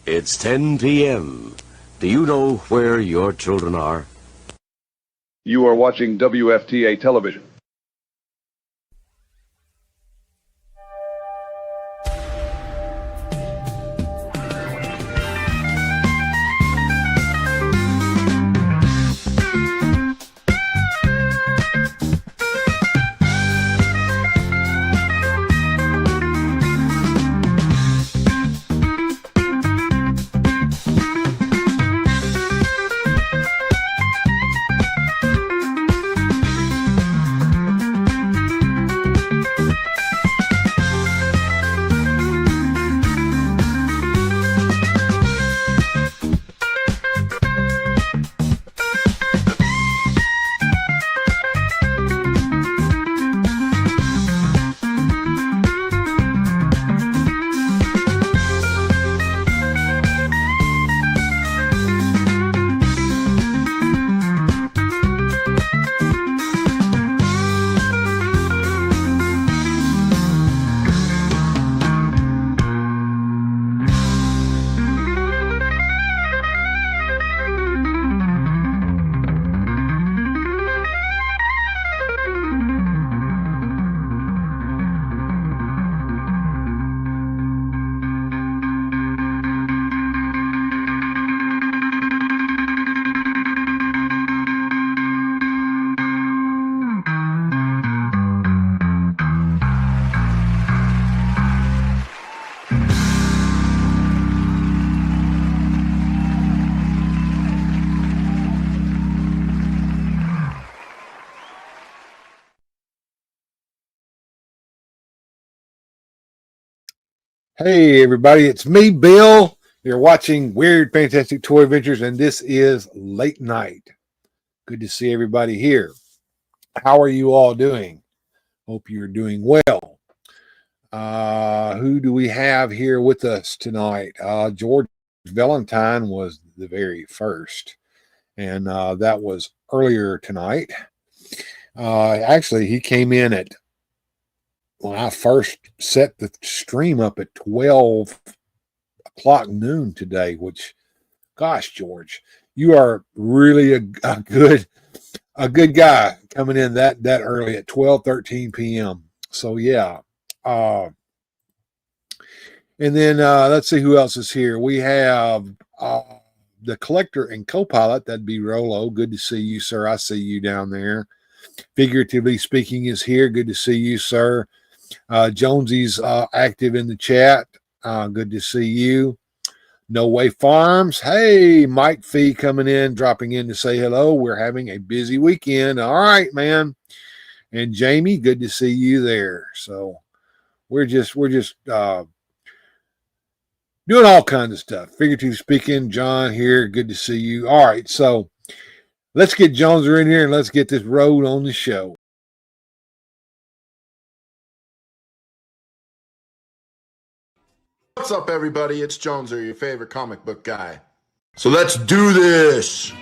It's 10 p.m. Do you know where your children are? You are watching WFTA television. Hey everybody, it's me, Bill. You're watching Weird Fantastic Toy Adventures, and this is Late Night. Good to see everybody here. How are you all doing? Hope you're doing well. Who do we have here with us tonight? George Valentine was the very first, and that was earlier tonight. Actually, he came in at when I first set the stream up at 12 o'clock noon today, which, gosh, George, you are really a good guy coming in that early at 12:13 p.m. So yeah. And then let's see who else is here. We have the collector and co-pilot, that'd be Rolo. Good to see you, sir. I see you down there. Figuratively speaking is here. Good to see you, sir. Jonesy's active in the chat. Good to see you. No Way Farms. Hey, Mike Fee coming in, dropping in to say hello. We're having a busy weekend. All right, man. And Jamie, good to see you there. So we're just doing all kinds of stuff. Figuratively speaking, John here. Good to see you. All right, so let's get Jonezer in here and let's get this road on the show. What's up, everybody? It's Jonezer, your favorite comic book guy. So let's do this!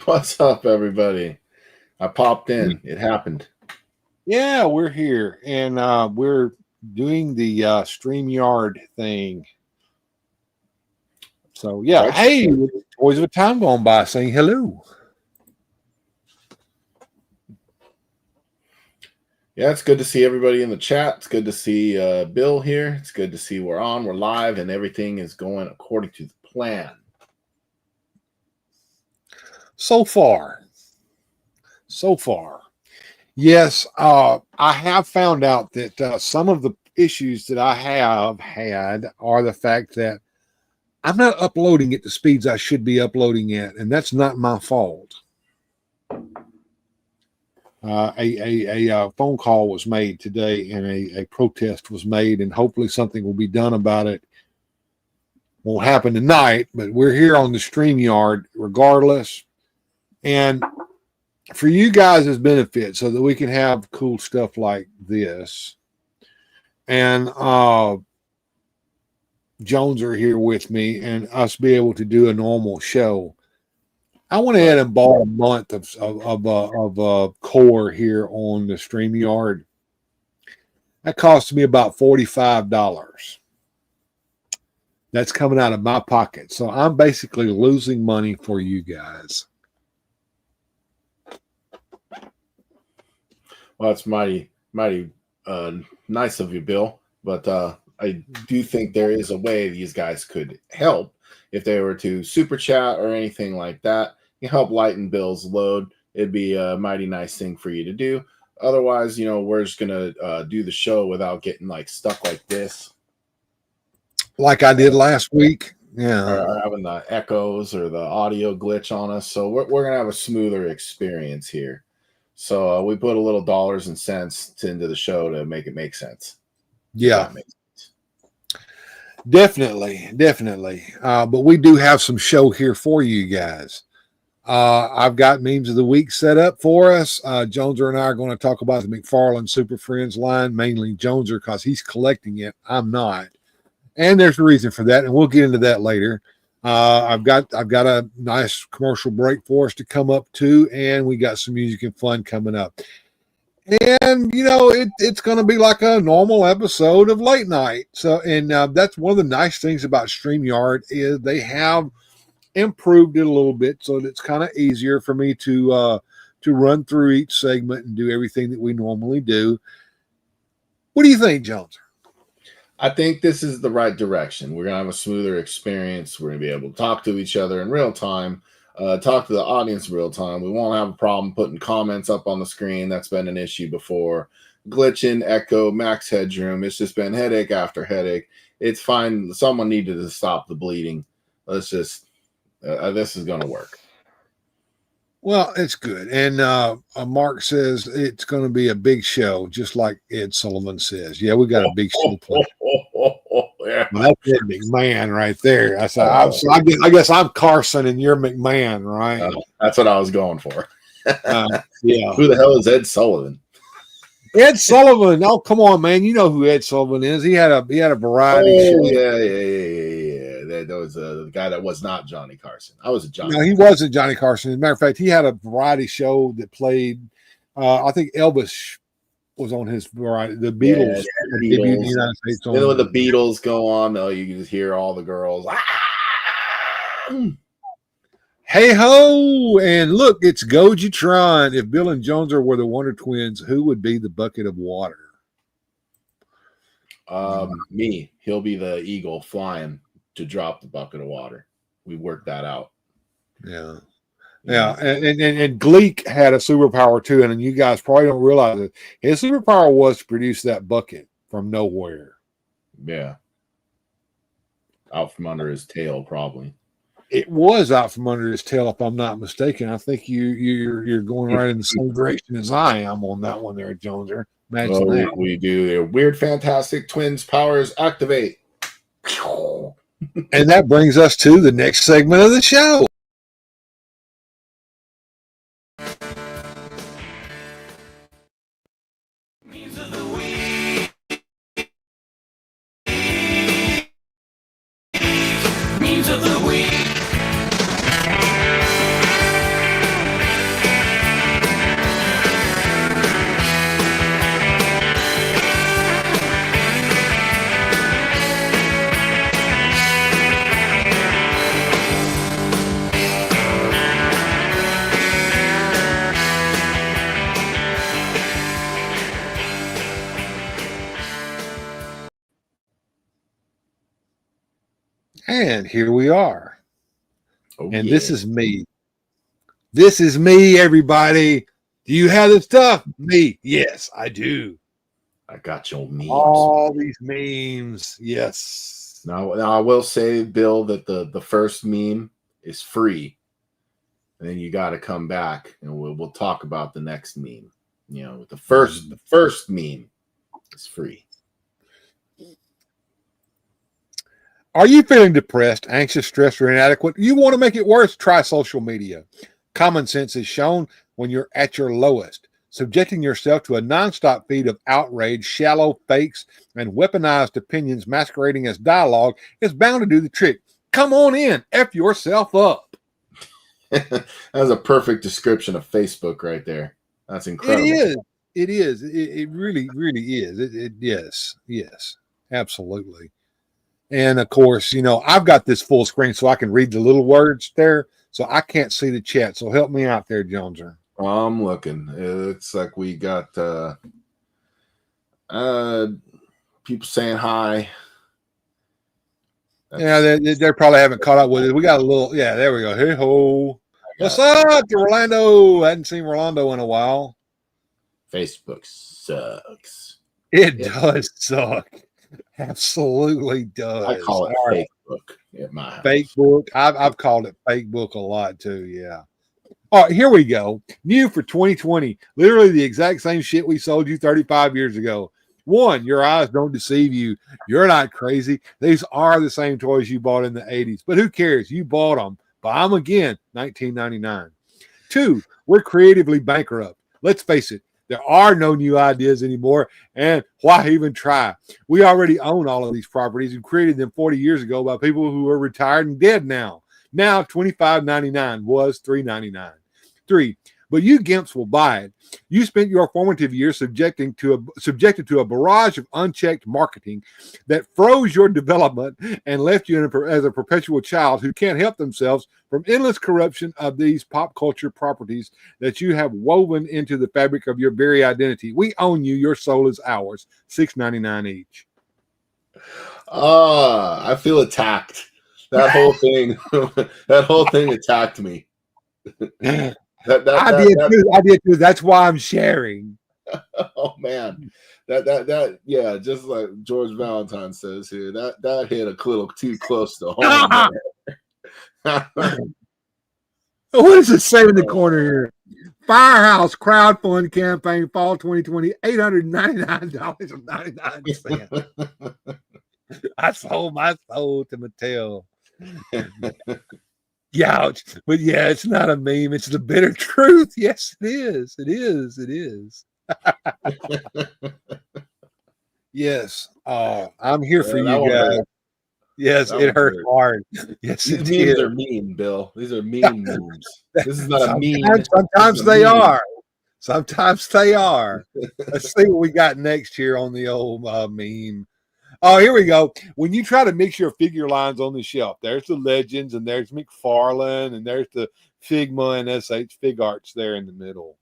What's up, everybody? I popped in. It happened. Yeah, we're here, and we're doing the StreamYard thing. So, yeah. Right. Hey, Toys of a Time gone by saying hello. Yeah, it's good to see everybody in the chat. It's good to see Bill here. It's good to see we're live, and everything is going according to the plan. So far. Yes, I have found out that some of the issues that I have had are the fact that I'm not uploading at the speeds I should be uploading at, and that's not my fault. A phone call was made today, and a protest was made, and hopefully something will be done about it. Won't happen tonight, but we're here on the StreamYard regardless. And for you guys' benefit, so that we can have cool stuff like this. And Jonezer here with me, and us be able to do a normal show. I went ahead and bought a month of core here on the StreamYard. That cost me about $45. That's coming out of my pocket. So I'm basically losing money for you guys. Well, that's mighty nice of you, Bill. But I do think there is a way these guys could help if they were to super chat or anything like that. You help lighten Bill's load. It'd be a mighty nice thing for you to do. Otherwise, we're just gonna do the show without getting like stuck like this, like I did last week. Yeah, or having the echoes or the audio glitch on us. So we're gonna have a smoother experience here. So we put a little dollars and cents into the show to make it make sense. Yeah. Definitely. But we do have some show here for you guys. I've got memes of the week set up for us. Jonezer and I are going to talk about the McFarlane Super Friends line, mainly Jonezer because he's collecting it. I'm not. And there's a reason for that, and we'll get into that later. I've got a nice commercial break for us to come up to, and we got some music and fun coming up. And it's going to be like a normal episode of Late Night. So, and that's one of the nice things about StreamYard is they have improved it a little bit, so that it's kind of easier for me to run through each segment and do everything that we normally do. What do you think, Jones? I think this is the right direction. We're going to have a smoother experience. We're going to be able to talk to each other in real time. Talk to the audience in real time. We won't have a problem putting comments up on the screen. That's been an issue before. Glitching, echo, max headroom. It's just been headache after headache. It's fine. Someone needed to stop the bleeding. Let's just, this is going to work. Well, it's good. And Mark says it's going to be a big show, just like Ed Sullivan says. Yeah, we got a big show planned. Yeah. Well, that's Ed McMahon right there. I guess I'm Carson and you're McMahon, right? That's what I was going for. Yeah. Who the hell is Ed Sullivan? Ed Sullivan. Oh, come on, man. You know who Ed Sullivan is. He had a variety show. Yeah. That was the guy that was not Johnny Carson. I was a Johnny. No, he wasn't Johnny Carson. As a matter of fact, he had a variety show that played. I think Elvis was on his variety. The Beatles. Beatles. In the United States. Then when the Beatles go on, you can just hear all the girls. Hey ho! And look, it's Gojitron. If Bill and Jonezer were the Wonder Twins, who would be the bucket of water? Me. He'll be the eagle flying to drop the bucket of water. We worked that out. Yeah. And Gleek had a superpower too, and you guys probably don't realize it. His superpower was to produce that bucket from nowhere. Yeah. Out from under his tail, probably. It was out from under his tail, if I'm not mistaken. I think you're going right in the same direction as I am on that one there, Jonezer. Imagine that. We do their weird, fantastic twins powers activate. And that brings us to the next segment of the show. And here we are. Oh, And yeah. this is me. This is me, everybody. Do you have this stuff? Me. Yes, I do. I got your memes. All these memes. Yes. Now I will say, Bill, that the first meme is free. And then you got to come back and we'll talk about the next meme. You know, the first meme is free. Are you feeling depressed, anxious, stressed, or inadequate? You want to make it worse? Try social media. Common sense is shown when you're at your lowest. Subjecting yourself to a nonstop feed of outrage, shallow fakes, and weaponized opinions masquerading as dialogue is bound to do the trick. Come on in. F yourself up. That's a perfect description of Facebook right there. That's incredible. It is. It is. It really, really is. Yes, absolutely. And of course, you know, I've got this full screen so I can read the little words there, so I can't see the chat. So help me out there, Jonezer. I'm looking. It's like we got people saying hi. They probably haven't caught up with it. We got a little, there we go. Hey ho. What's up, Orlando? I hadn't seen Orlando in a while. Facebook sucks. It does suck. Absolutely does. I call it Facebook at my house. Facebook. I've called it fake book a lot too. Yeah. All right, here we go. New for 2020. Literally the exact same shit we sold you 35 years ago. One, your eyes don't deceive you. You're not crazy. These are the same toys you bought in the 80s, but who cares? You bought them. Buy them again, 1999. Two, we're creatively bankrupt. Let's face it. There are no new ideas anymore, and why even try? We already own all of these properties and created them 40 years ago by people who are retired and dead now. Now, $25.99 was $3.99. Three, but you gimps will buy it. You spent your formative years subjected to a barrage of unchecked marketing that froze your development and left you as a perpetual child who can't help themselves from endless corruption of these pop culture properties that you have woven into the fabric of your very identity. We own you. Your soul is ours. $6.99 each. I feel attacked. That whole thing attacked me. I did too. That's why I'm sharing. Oh man, yeah, just like George Valentine says here, that hit a little too close to home. What does it say in the corner here? Firehouse crowdfund campaign fall 2020, $899.99. I sold my soul to Mattel. Ouch. But yeah, it's not a meme. It's the bitter truth. Yes, it is. It is. It is. Yes. I'm here for you guys. Yes, it hurt hard. Yes, these memes are mean, Bill. These are mean memes. This is not a meme. Sometimes they are. Sometimes they are. Let's see what we got next here on the old meme. Oh, here we go. When you try to mix your figure lines on the shelf, there's the Legends and there's McFarlane and there's the Figma and SH Fig Arts there in the middle.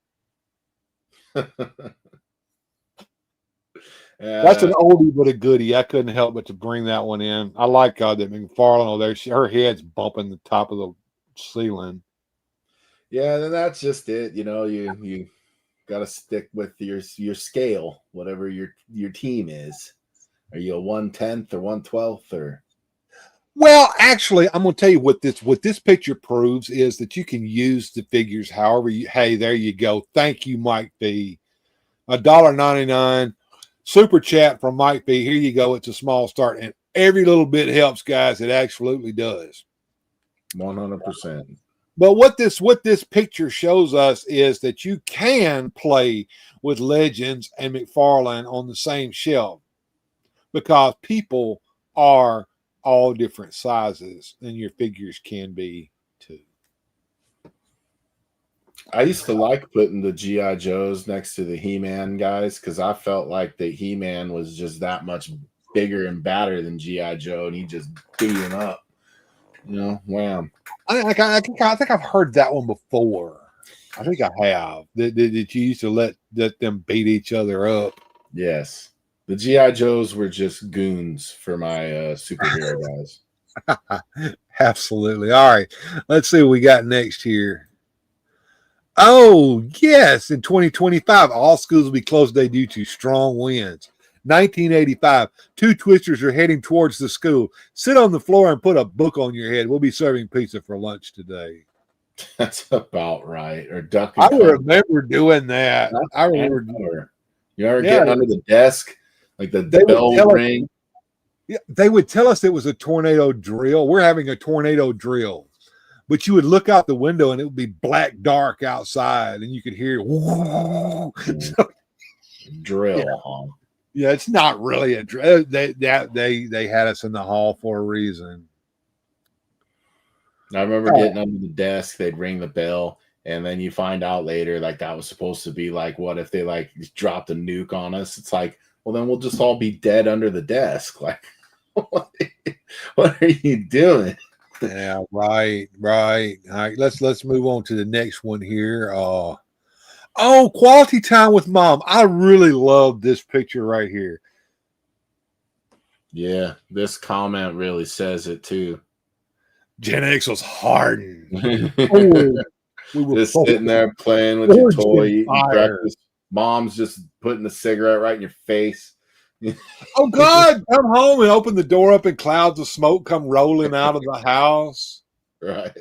That's an oldie but a goodie. I couldn't help but to bring that one in. I like that McFarlane over there. Her head's bumping the top of the ceiling. Yeah, then that's just it. You know, you got to stick with your scale, whatever your team is. Are you a 1/10 or 1/12 or? Well, actually, I'm going to tell you what this picture proves is that you can use the figures however you. Hey, there you go. Thank you, Mike B. $1.99 super chat from Mike B. Here you go. It's a small start, and every little bit helps, guys. It absolutely does. 100%. But what this picture shows us is that you can play with Legends and McFarlane on the same shelf, because people are all different sizes, and your figures can be too. I used to like putting the G.I. Joes next to the He-Man guys because I felt like the He-Man was just that much bigger and badder than G.I. Joe, and he just beat him up. You know, wham. I think I've heard that one before. I think I have. That you used to let them beat each other up. Yes. The G.I. Joes were just goons for my superhero guys. Absolutely. All right. Let's see what we got next here. Oh, yes. In 2025, all schools will be closed today due to strong winds. 1985, two twisters are heading towards the school. Sit on the floor and put a book on your head. We'll be serving pizza for lunch today. That's about right. Or duck I and cover. remember doing that. I remember. You ever getting under the desk? Like the bell would ring? Yeah, they would tell us it was a tornado drill. We're having a tornado drill. But you would look out the window and it would be black dark outside and you could hear drill, yeah. huh? Yeah, it's not really a drill. They had us in the hall for a reason. I remember getting under the desk, they'd ring the bell, and then you find out later like that was supposed to be like, what if they like dropped a nuke on us? It's like, well, then we'll just all be dead under the desk. Like, what are you doing? Yeah, right. All right, let's move on to the next one here. Quality time with mom. I really love this picture right here. Yeah, this comment really says it too. Gen X was hardened. We were just sitting there playing with your toy, eating breakfast. Mom's just putting the cigarette right in your face. Oh God, come home and open the door up and clouds of smoke come rolling out of the house. Right.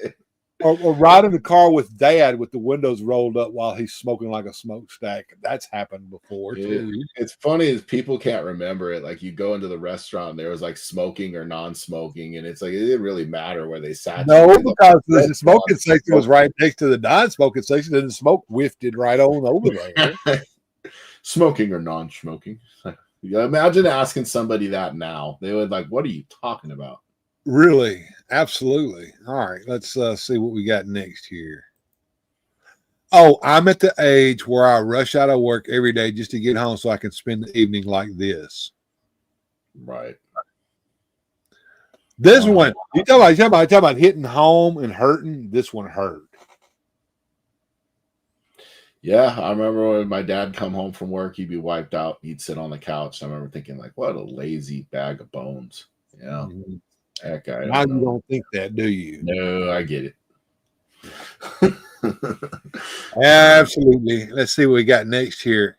Or ride in the car with dad with the windows rolled up while he's smoking like a smokestack. That's happened before too. It's funny is people can't remember it. Like you go into the restaurant and there was like smoking or non-smoking, and it's like it didn't really matter where they sat. No, because the smoking section was right next to the non-smoking section, and the smoke whiffed right on over there. Smoking or non-smoking. Imagine asking somebody that now. They would like, what are you talking about? Really? Absolutely. All right. Let's see what we got next here. Oh, I'm at the age where I rush out of work every day just to get home so I can spend the evening like this. Right. This one, you talk about hitting home and hurting. This one hurt. Yeah, I remember when my dad come home from work, he'd be wiped out. He'd sit on the couch. I remember thinking, like, what a lazy bag of bones. Yeah. Mm-hmm. That guy. Now you don't think that, do you? No, I get it. Absolutely. Let's see what we got next here.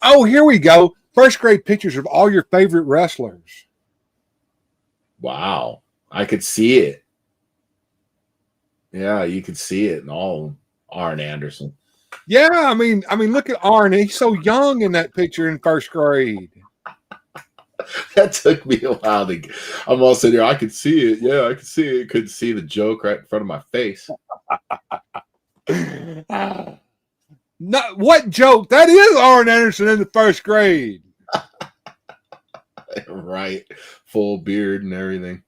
Oh, here we go. First grade pictures of all your favorite wrestlers. Wow. I could see it. Yeah, you could see it in all of them. Arn Anderson. Yeah, I mean, look at Arn. He's so young in that picture in first grade. That took me a while to get. I'm all sitting here. I could see it. Yeah, I could see it. Couldn't see the joke right in front of my face. No, what joke? That is Arn Anderson in the first grade. Right. Full beard and everything.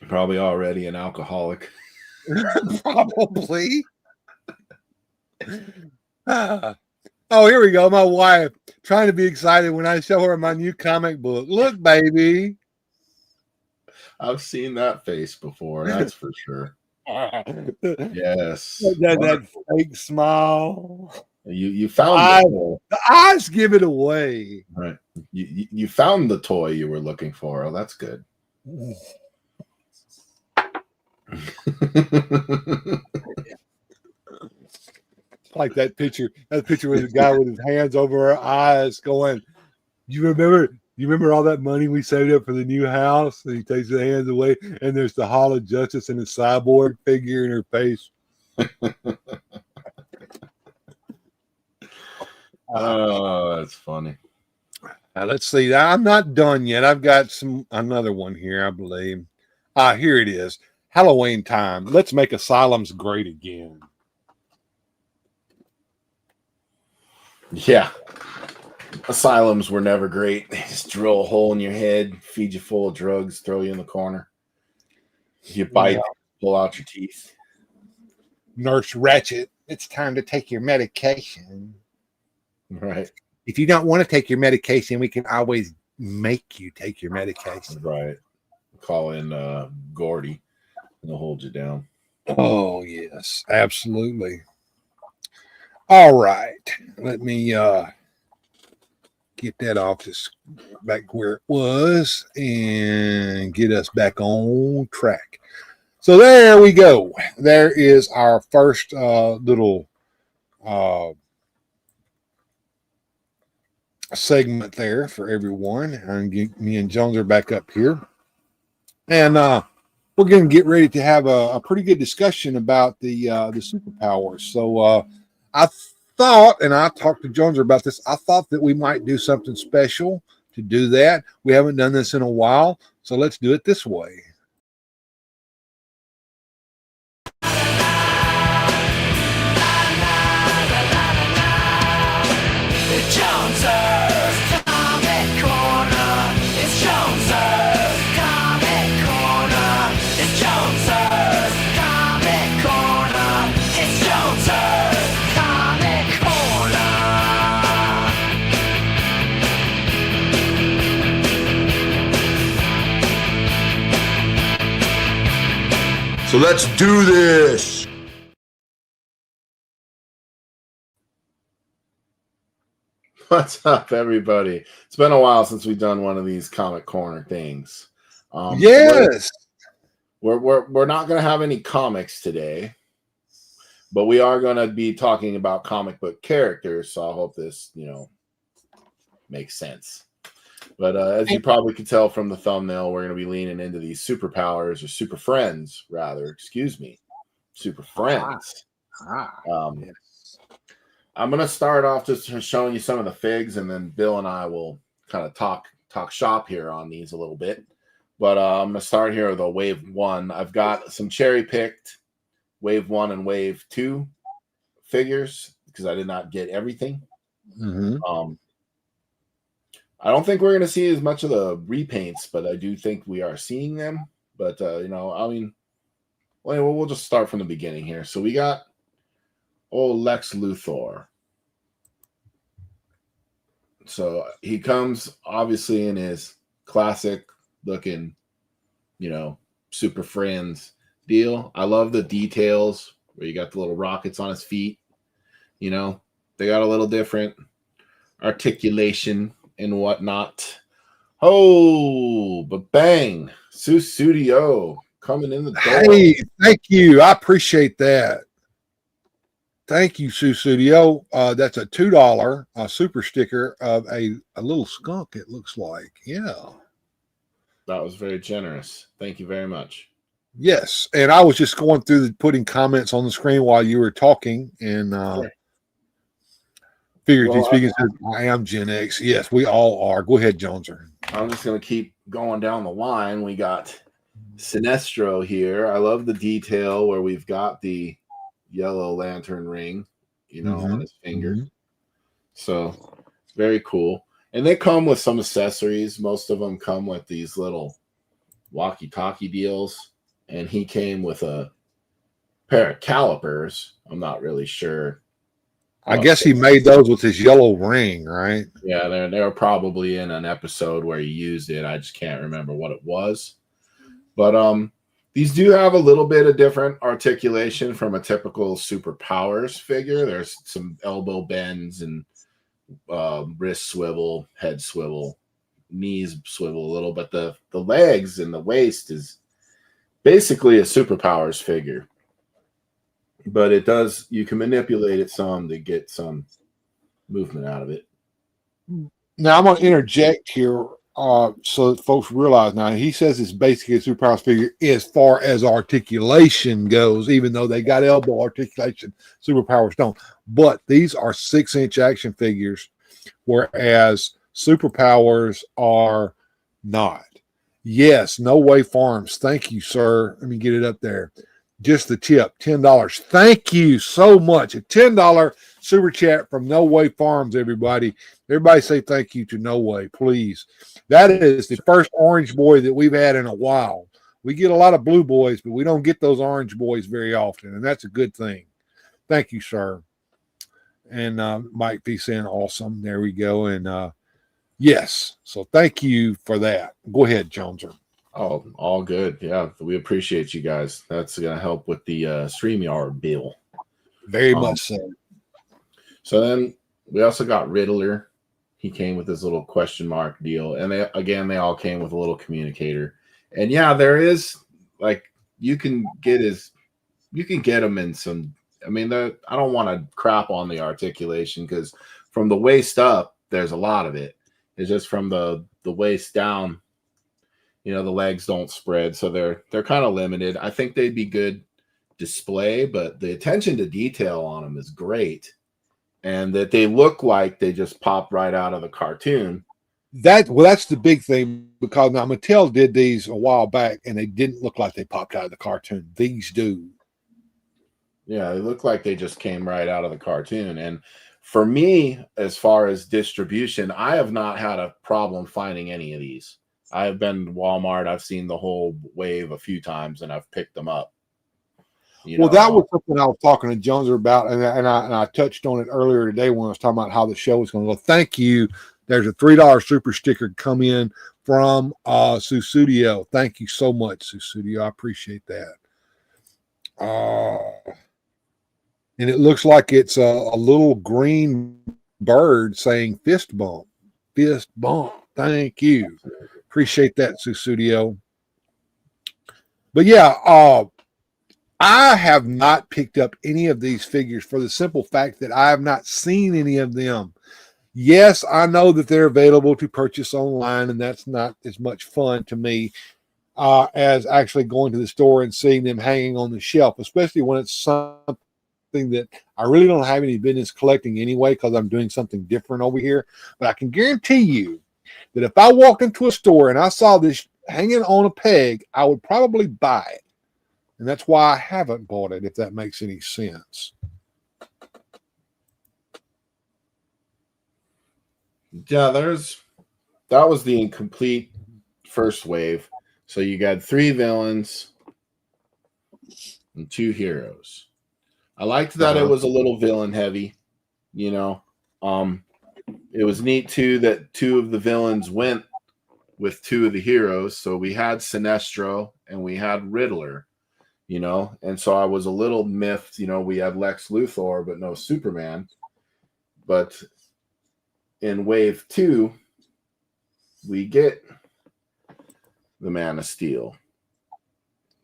Probably already an alcoholic. Probably. Oh, here we go. My wife trying to be excited when I show her my new comic book. Look, baby. I've seen that face before. That's for sure. Yes. That fake smile. You found the eyes give it away. Right. You found the toy you were looking for. Oh, that's good. Like that picture with the guy with his hands over her eyes going, you remember all that money we saved up for the new house? And he takes his hands away and there's the Hall of Justice and a cyborg figure in her face. Oh, that's funny. Let's see. I'm not done yet. I've got another one here, I believe. Here it is. Halloween time. Let's make asylums great again. Yeah. Asylums were never great. They just drill a hole in your head, feed you full of drugs, throw you in the corner. You bite, pull out your teeth. Nurse Ratchet, it's time to take your medication. Right. If you don't want to take your medication, we can always make you take your medication. Right. Call in Gordy. He'll hold you down. Oh, yes. Absolutely. All right. Let me get that off just back where it was and get us back on track. So there we go. There is our first little segment there for everyone. And me and Jones are back up here. And we're going to get ready to have a pretty good discussion about the superpowers. So I thought, and I talked to Jonezer about this, I thought that we might do something special to do that. We haven't done this in a while, so let's do it this way. So let's do this. What's up, everybody? It's been a while since we've done one of these Comic Corner things. Yes. We're not going to have any comics today, but we are going to be talking about comic book characters. So I hope this, makes sense. But as you probably could tell from the thumbnail, we're going to be leaning into these superpowers or super friends, rather. Excuse me, super friends. Yes. I'm going to start off just showing you some of the figs, and then Bill and I will kind of talk shop here on these a little bit. But I'm going to start here with a Wave 1. I've got some cherry-picked Wave 1 and Wave 2 figures because I did not get everything. Mm-hmm. I don't think we're going to see as much of the repaints, but I do think we are seeing them. But, we'll just start from the beginning here. So we got old Lex Luthor. So he comes obviously in his classic looking, Super Friends deal. I love the details where you got the little rockets on his feet. They got a little different articulation and whatnot. Oh, but bang, Studio coming in the door. Hey, thank you. I appreciate that. Thank you, Studio. That's a $2 super sticker of a little skunk, it looks like. Yeah. That was very generous. Thank you very much. Yes. And I was just going through putting comments on the screen while you were talking, and Sure. figuratively speaking, says, I am Gen X. Yes, we all are. Go ahead, Jonezer. I'm just going to keep going down the line. We got Sinestro here. I love the detail where we've got the yellow lantern ring, on his finger. Mm-hmm. So it's very cool. And they come with some accessories. Most of them come with these little walkie-talkie deals. And he came with a pair of calipers. I'm not really sure. I guess he made those with his yellow ring, right? Yeah, they were probably in an episode where he used it. I just can't remember what it was. But these do have a little bit of different articulation from a typical superpowers figure. There's some elbow bends and wrist swivel, head swivel, knees swivel a little, but the legs and the waist is basically a superpowers figure. But you can manipulate it some to get some movement out of it. Now I'm going to interject here so that folks realize now he says it's basically a superpowers figure as far as articulation goes, even though they got elbow articulation, superpowers don't. But these are 6-inch action figures, whereas superpowers are not. Yes, No Way Farms. Thank you, sir. Let me get it up there. Just the tip, $10. Thank you so much. A $10 super chat from No Way Farms, everybody. Everybody say thank you to No Way, please. That is the first orange boy that we've had in a while. We get a lot of blue boys, but we don't get those orange boys very often, and that's a good thing. Thank you, sir. And Mike P saying awesome. There we go. And yes, so thank you for that. Go ahead, Jonezer. Oh, all good. Yeah, we appreciate you guys. That's going to help with the StreamYard bill. Very much so. So then we also got Riddler He came with this little question mark deal, and they all came with a little communicator. And yeah, there is like you can get them in some. I mean, I don't want to crap on the articulation because from the waist up, there's a lot of it. It's just from the waist down, the legs don't spread, so they're kind of limited. I think they'd be good display, but the attention to detail on them is great, and that they look like they just popped right out of the cartoon. That's the big thing, because now Mattel did these a while back and they didn't look like they popped out of the cartoon. These do. Yeah, they look like they just came right out of the cartoon. And for me, as far as distribution, I have not had a problem finding any of these. I've been to Walmart, I've seen the whole wave a few times, and I've picked them up. That was something I was talking to Jonezer about, and I touched on it earlier today when I was talking about how the show was going to go. Thank you. There's a $3 super sticker come in from Susudio. Thank you so much, Susudio. I appreciate that. And it looks like it's a little green bird saying fist bump. Fist bump. Thank you. Appreciate that, Susudio. But yeah, I have not picked up any of these figures for the simple fact that I have not seen any of them. Yes, I know that they're available to purchase online, and that's not as much fun to me as actually going to the store and seeing them hanging on the shelf, especially when it's something that I really don't have any business collecting anyway, because I'm doing something different over here. But I can guarantee you that if I walked into a store and I saw this hanging on a peg, I would probably buy it. And that's why I haven't bought it, if that makes any sense. Yeah, that was the incomplete first wave. So you got 3 villains and 2 heroes. I liked that it was a little villain heavy, It was neat too that 2 of the villains went with 2 of the heroes. So we had Sinestro and we had Riddler, and so I was a little miffed, we had Lex Luthor but no Superman. But in wave 2, we get the Man of Steel.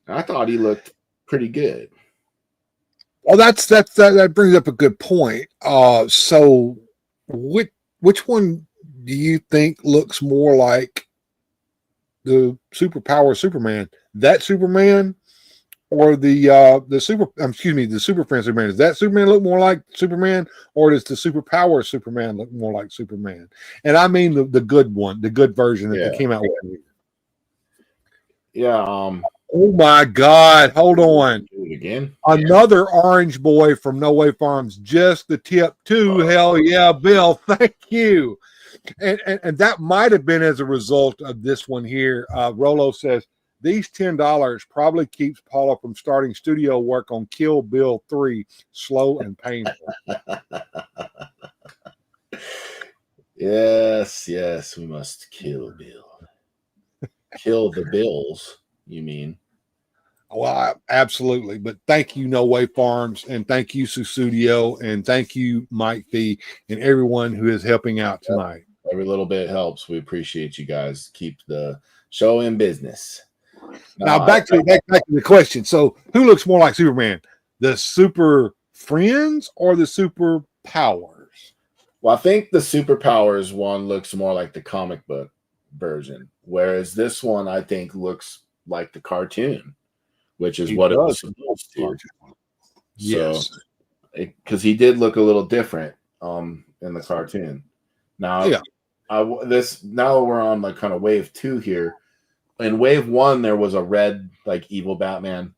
I thought he looked pretty good. Well, that brings up a good point. So which one do you think looks more like the superpower Superman? That Superman or the Super Friend Superman? Does that Superman look more like Superman, or does the superpower Superman look more like Superman? And I mean the good one, the good version that they came out with. Yeah. Oh my God! Hold on. Do it again. Another orange boy from No Way Farms. Just the tip too. Hell yeah, Bill. Thank you. And that might have been as a result of this one here. Rolo says these $10 probably keeps Paula from starting studio work on Kill Bill 3. Slow and painful. Yes, we must kill Bill. Kill the Bills, you mean? Well, absolutely. But thank you, No Way Farms, and thank you, Susudio, and thank you, Mike V, and everyone who is helping out tonight. Every little bit helps. We appreciate you guys. Keep the show in business. Now back to the question. So, who looks more like Superman? The Super Friends or the Super Powers? Well, I think the Superpowers one looks more like the comic book version, whereas this one I think looks like the cartoon, which is what it was supposed to. Yes, because he did look a little different in the cartoon. Now, now we're on like kind of wave 2 here. In wave 1, there was a red like evil Batman.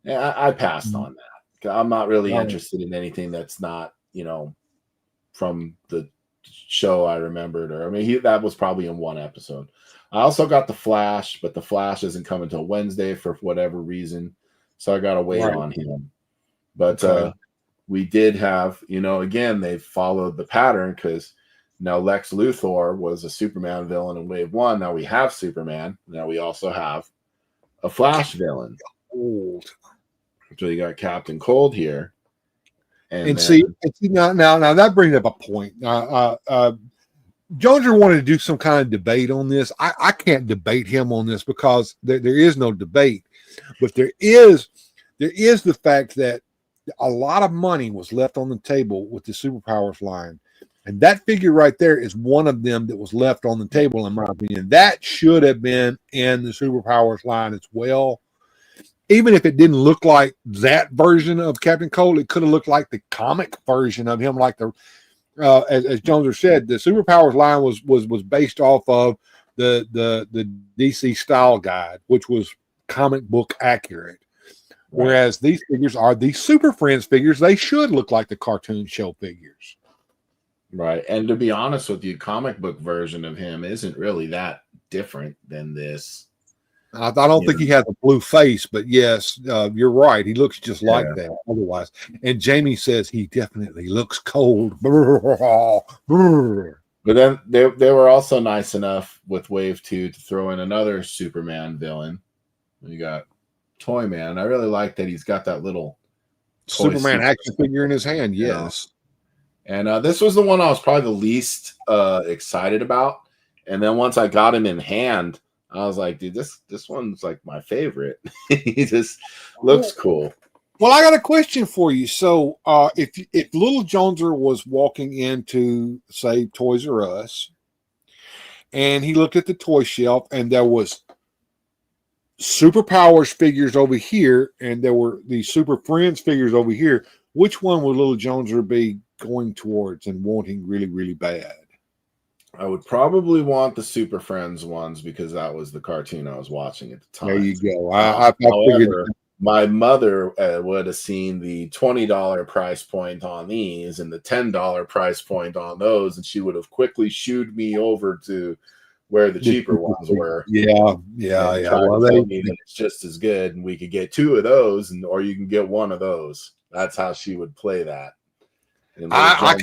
Yeah, I passed on that. I'm not really interested in anything that's not from the show I remembered, or that was probably in 1 episode. I also got the Flash, but the Flash isn't coming till Wednesday for whatever reason, so I gotta wait on him. But we did have, again, they followed the pattern, because now Lex Luthor was a Superman villain in wave 1. Now we have Superman. Now we also have a Flash villain. So you got Captain Cold here. And see now that brings up a point. Jonezer wanted to do some kind of debate on this. I can't debate him on this because there is no debate, but there is the fact that a lot of money was left on the table with the Superpowers line. And that figure right there is one of them that was left on the table, in my opinion. That should have been in the Superpowers line as well. Even if it didn't look like that version of Captain Cold, it could have looked like the comic version of him, like the as Jonezer said, the Superpowers line was based off of the DC style guide, which was comic book accurate. Right. Whereas these figures are the Super Friends figures, they should look like the cartoon show figures. Right. And to be honest with you, comic book version of him isn't really that different than this. I don't think he has a blue face, but yes, you're right. He looks just like that otherwise. And Jamie says he definitely looks cold. But then they were also nice enough with Wave 2 to throw in another Superman villain. You got Toy Man. I really like that he's got that little Superman action figure in his hand. Yes. And this was the one I was probably the least excited about. And then once I got him in hand, I was like, dude, this one's like my favorite. He just looks cool. Well, I got a question for you. So if little Jonezer was walking into, say, Toys R Us, and he looked at the toy shelf and there was Superpowers figures over here and there were the Super Friends figures over here, which one would little Jonezer be going towards and wanting really, really bad? I would probably want the Super Friends ones because that was the cartoon I was watching at the time. There you go. However, my mother would have seen the $20 price point on these and the $10 price point on those, and she would have quickly shooed me over to where the cheaper ones were. Yeah. Well, it's just as good, and we could get two of those, or you can get one of those. That's how she would play that. I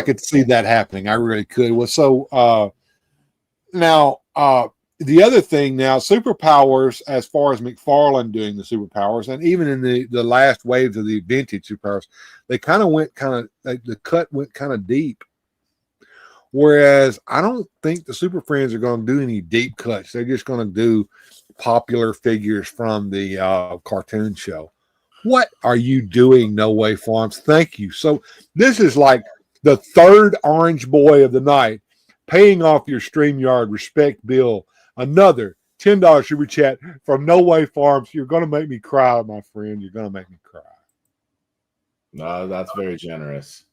could see that happening. I really could. Well, so now the other thing now, Superpowers, as far as McFarlane doing the Superpowers, and even in the last waves of the vintage Superpowers, they kind of went the cut went kind of deep. Whereas I don't think the Super Friends are going to do any deep cuts. They're just going to do popular figures from the cartoon show. What are you doing, No Way Farms? Thank you. So this is like the third orange boy of the night, paying off your StreamYard respect bill. Another $10 super chat from No Way Farms. You're going to make me cry, my friend. You're going to make me cry. No, that's very generous.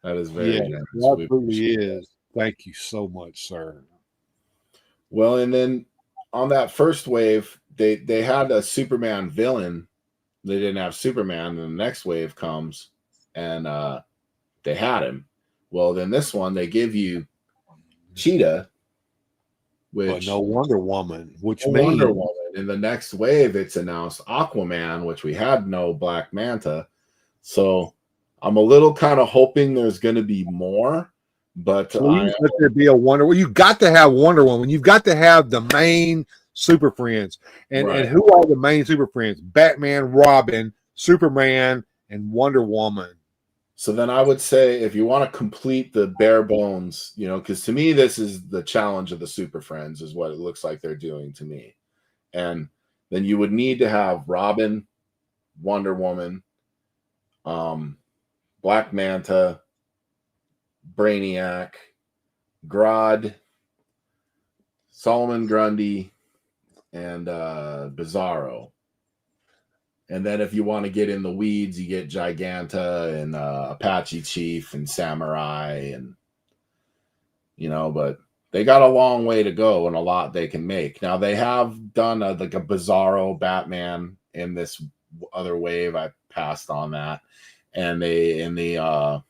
That is very generous. That really is. Thank you so much, sir. Well, and then on that first wave, they had a Superman villain. They didn't have Superman, and the next wave comes, and they had him. Well, then this one, they give you Cheetah, which no Wonder Woman, which means Wonder Woman. In the next wave, it's announced Aquaman, which we had no Black Manta. So I'm a little kind of hoping there's going to be more, but please let there be a Wonder Woman. You got to have Wonder Woman. You've got to have the main Super Friends. And who are the main Super Friends? Batman, Robin, Superman, and Wonder Woman. So then I would say if you want to complete the bare bones, because to me, this is the challenge of the Super Friends is what it looks like they're doing to me. And then you would need to have Robin, Wonder Woman, Black Manta, Brainiac, Grodd, Solomon Grundy, and Bizarro. And then if you want to get in the weeds, you get Giganta and Apache Chief and Samurai, and but they got a long way to go and a lot they can make. Now they have done like a Bizarro Batman in this other wave. I passed on that, and they in the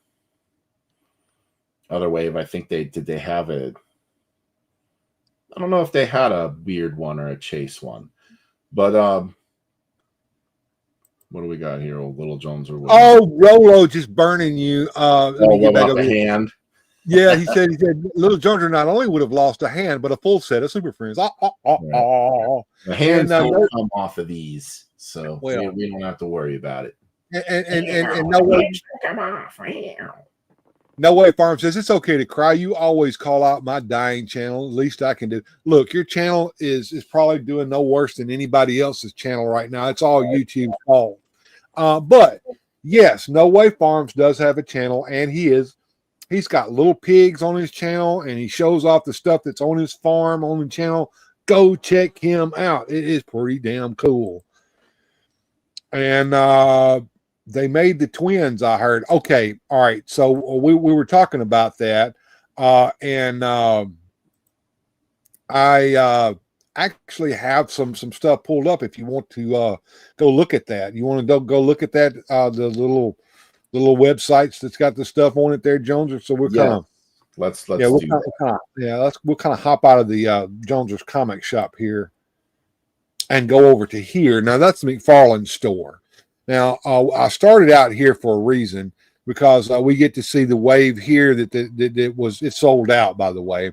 other wave, I think they have a. I don't know if they had a weird one or a chase one, but what do we got here? Old Little Jonezer. Rolo just burning you. Let me get back over the hand. Yeah, he said Little Jonezer not only would have lost a hand, but a full set of Super Friends. The hands don't come off of these, so we don't have to worry about it. And no way. Come off. No Way Farm says it's okay to cry. You always call out my dying channel. At least I can do. Look, your channel is probably doing no worse than anybody else's channel right now. It's all YouTube's fault. But yes, No Way Farms does have a channel, and he's got little pigs on his channel, and he shows off the stuff that's on his farm on the channel. Go check him out. It is pretty damn cool. And they made the twins, I heard. Okay, all right. So we were talking about that, and I actually have some stuff pulled up. If you want to go look at that, you want to go look at that the little websites that's got the stuff on it there, Jonezer. So we're kind of let's we'll kind of hop out of the Jonezer's comic shop here and go over to here. Now that's the McFarlane store. Now, I started out here for a reason, because we get to see the wave here that it's sold out, by the way,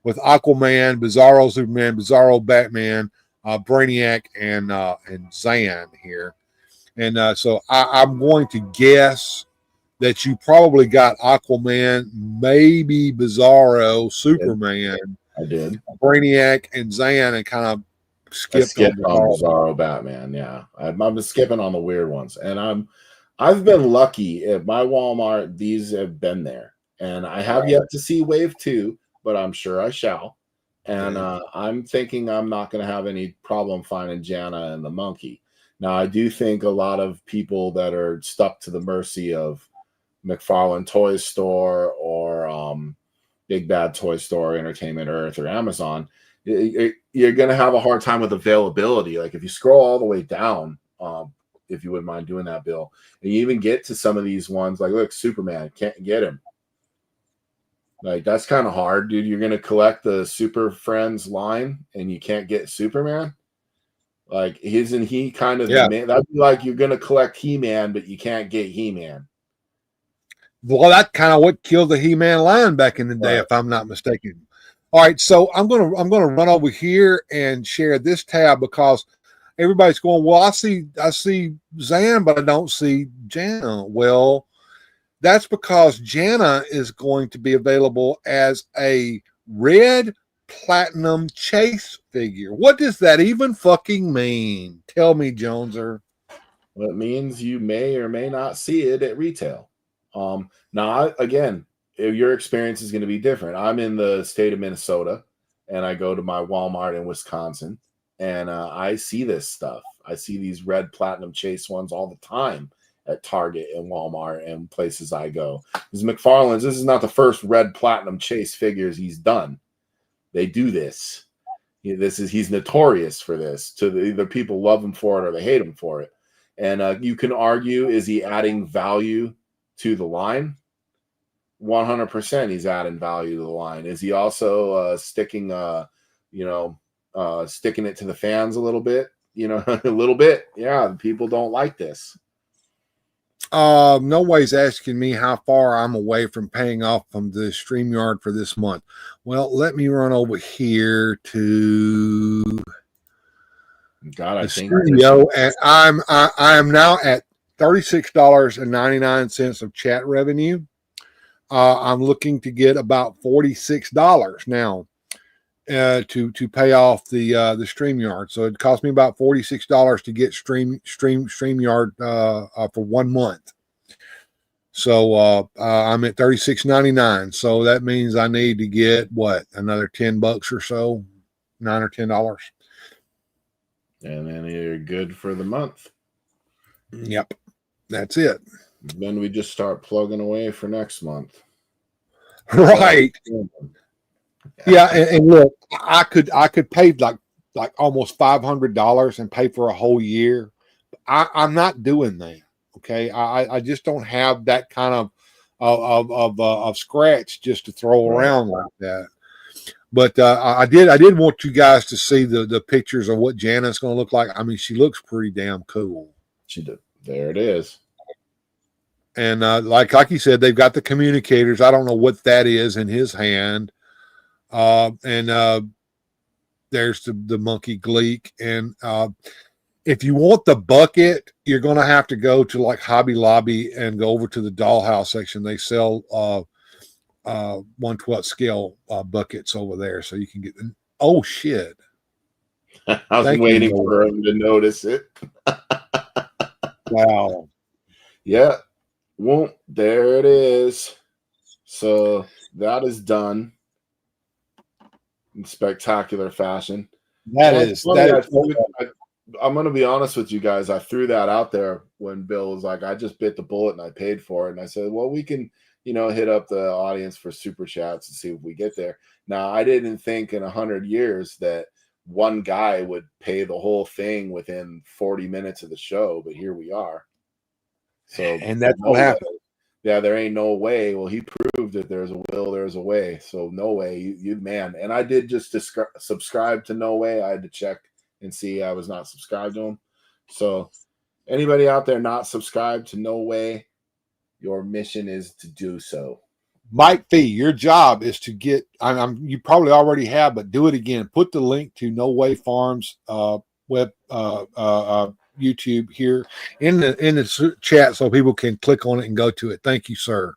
with Aquaman, Bizarro Superman, Bizarro Batman, Brainiac, and Zan here. And so I'm going to guess that you probably got Aquaman, maybe Bizarro, Superman, I did, Brainiac, and Zan, and kind of skipped on Bizarro Batman. Yeah, I've been skipping on the weird ones, and I've been lucky at my Walmart. These have been there, and I have yet to see Wave 2, but I'm sure I shall. And I'm thinking I'm not going to have any problem finding Jana and the monkey. Now, I do think a lot of people that are stuck to the mercy of McFarlane Toy Store or Big Bad Toy Store, Entertainment Earth, or Amazon, you're going to have a hard time with availability. Like if you scroll all the way down, if you wouldn't mind doing that, Bill, and you even get to some of these ones, like look, Superman, can't get him. Like that's kind of hard, dude. You're going to collect the Super Friends line and you can't get Superman. Like isn't he kind of the man? That'd be like you're going to collect He-Man, but you can't get He-Man. Well, that's kind of what killed the He-Man line back in the day, if I'm not mistaken. All right, so I'm gonna run over here and share this tab, because everybody's going, well, I see Zan, but I don't see Jana. Well, that's because Jana is going to be available as a red platinum chase figure. What does that even fucking mean? Tell me, Jonezer. Well, it means you may or may not see it at retail. Now, again, your experience is going to be different. I'm in the state of Minnesota, and I go to my Walmart in Wisconsin, and I see this stuff. I see these red platinum chase ones all the time at Target and Walmart and places I go. This McFarlane's, this is not the first red platinum chase figures he's done. They do this. He's notorious for this. Either people love him for it or they hate him for it. And you can argue, is he adding value to the line? 100% he's adding value to the line. Is he also sticking it to the fans a little bit? A little bit. Yeah, people don't like this. No way's asking me how far I'm away from paying off from the StreamYard for this month. Well, let me run over here to the studio, and I am now at $36.99 of chat revenue. I'm looking to get about $46 now to pay off the StreamYard. So it cost me about $46 to get StreamYard for 1 month. So I'm at $36.99. So that means I need to get another $10 or so, $9 or $10. And then you're good for the month. Yep, that's it. Then we just start plugging away for next month. Right. Yeah, and look, I could pay like almost $500 and pay for a whole year. I'm not doing that. Okay, I just don't have that kind of scratch just to throw around like that. But I did want you guys to see the pictures of what Jana's going to look like. I mean, she looks pretty damn cool. She did. There it is. And like you said, they've got the communicators. I don't know what that is in his hand. And there's the monkey Gleek. And if you want the bucket, you're going to have to go to like Hobby Lobby and go over to the dollhouse section. They sell 1/12 scale buckets over there, so you can get the. Oh shit! I was Thank waiting you, for him to notice it. Wow. Yeah. Well, there it is. So that is done in spectacular fashion. That Well, is funny, that. I'm going to be honest with you guys. I threw that out there when Bill was like, I just bit the bullet and I paid for it. And I said, well, we can, hit up the audience for super chats and see if we get there. Now, I didn't think in 100 years that one guy would pay the whole thing within 40 minutes of the show, but here we are. So, And that's what happened. Yeah, there ain't no way. Well, he proved that there's a will, there's a way. So no way, you man. And I did just subscribe to No Way. I had to check and see I was not subscribed to him. So anybody out there not subscribed to No Way, your mission is to do so. Mike Fee, your job is to get. You probably already have, but do it again. Put the link to No Way Farms web YouTube here in the chat so people can click on it and go to it. Thank you, sir.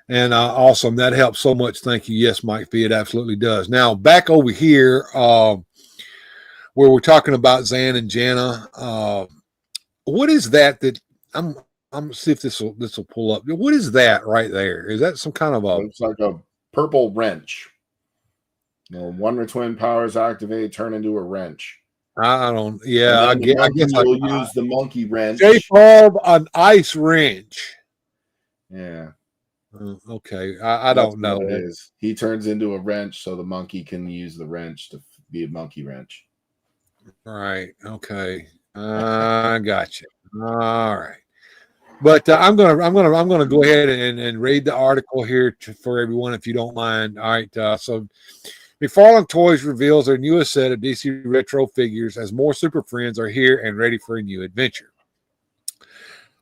And awesome. That helps so much. Thank you. Yes, Mike Fee, it absolutely does. Now back over here where we're talking about Zan and Jana. What is that I'm gonna see if this will pull up. What is that right there? Is that some kind of It's like a purple wrench. Wonder Twin powers activate, turn into a wrench. I don't. Yeah, I guess we'll use the monkey wrench. J-Fob, an ice wrench. Yeah. Okay, I don't know. What it is. He turns into a wrench, so the monkey can use the wrench to be a monkey wrench. Right. Okay. I got you. All right. But I'm gonna go ahead and read the article here for everyone, if you don't mind. All right. So McFarlane Toys reveals their newest set of DC Retro figures as more Super Friends are here and ready for a new adventure.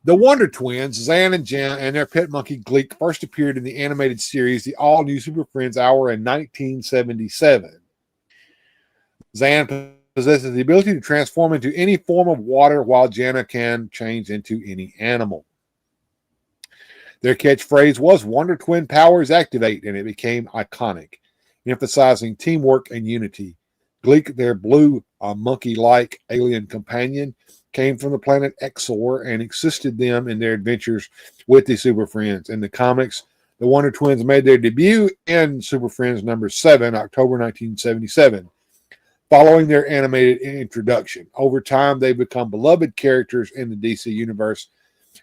The Wonder Twins, Zan and Jan, and their pet monkey Gleek first appeared in the animated series The All New Super Friends Hour in 1977. Zan possesses the ability to transform into any form of water, while Jana can change into any animal. Their catchphrase was Wonder Twin powers activate, and it became iconic, emphasizing teamwork and unity. Gleek, their blue monkey-like alien companion, came from the planet Exor and assisted them in their adventures with the Super Friends. In the comics, the Wonder Twins made their debut in Super Friends number 7, October 1977. Following their animated introduction, over time they've become beloved characters in the DC universe,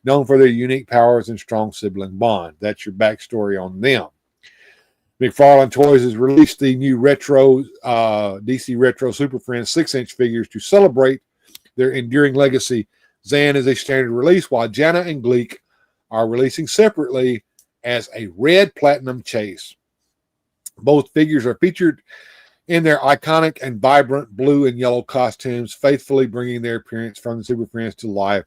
known for their unique powers and strong sibling bond. That's your backstory on them. McFarlane Toys has released the new retro DC Retro Super Friends 6-inch figures to celebrate their enduring legacy. Zan is a standard release, while Jana and Gleek are releasing separately as a red platinum chase. Both figures are featured in their iconic and vibrant blue and yellow costumes, faithfully bringing their appearance from the Super Friends to life.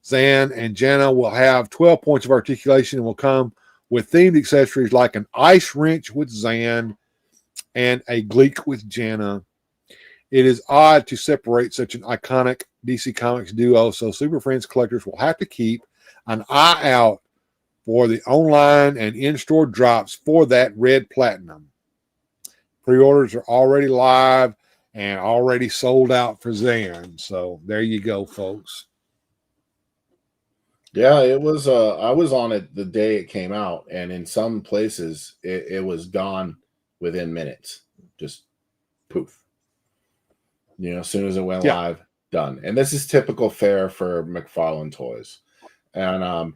Zan and Jana will have 12 points of articulation and will come with themed accessories like an ice wrench with Zan and a Gleek with Jana. It is odd to separate such an iconic DC Comics duo, so Super Friends collectors will have to keep an eye out for the online and in-store drops for that red platinum. Pre-orders are already live and already sold out for Zan. So there you go, folks. Yeah, it was. I was on it the day it came out, and in some places it was gone within minutes. Just poof. As soon as it went live, done. And this is typical fare for McFarlane Toys. And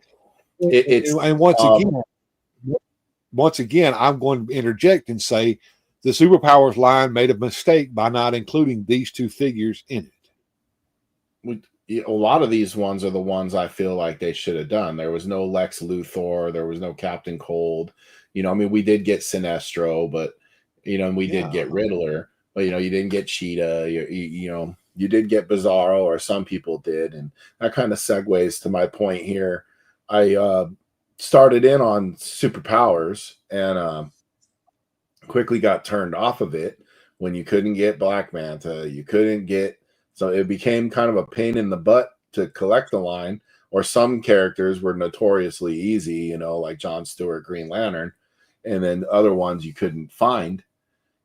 once again, I'm going to interject and say the Superpowers line made a mistake by not including these two figures in it. A lot of these ones are the ones I feel like they should have done. There was no Lex Luthor. There was no Captain Cold. We did get Sinestro, but, we did get Riddler. But, you didn't get Cheetah. You did get Bizarro, or some people did. And that kind of segues to my point here. I started in on Superpowers and quickly got turned off of it when you couldn't get Black Manta. You couldn't get... So it became kind of a pain in the butt to collect the line. or some characters were notoriously easy, you know, like John Stewart, Green Lantern, and then other ones you couldn't find.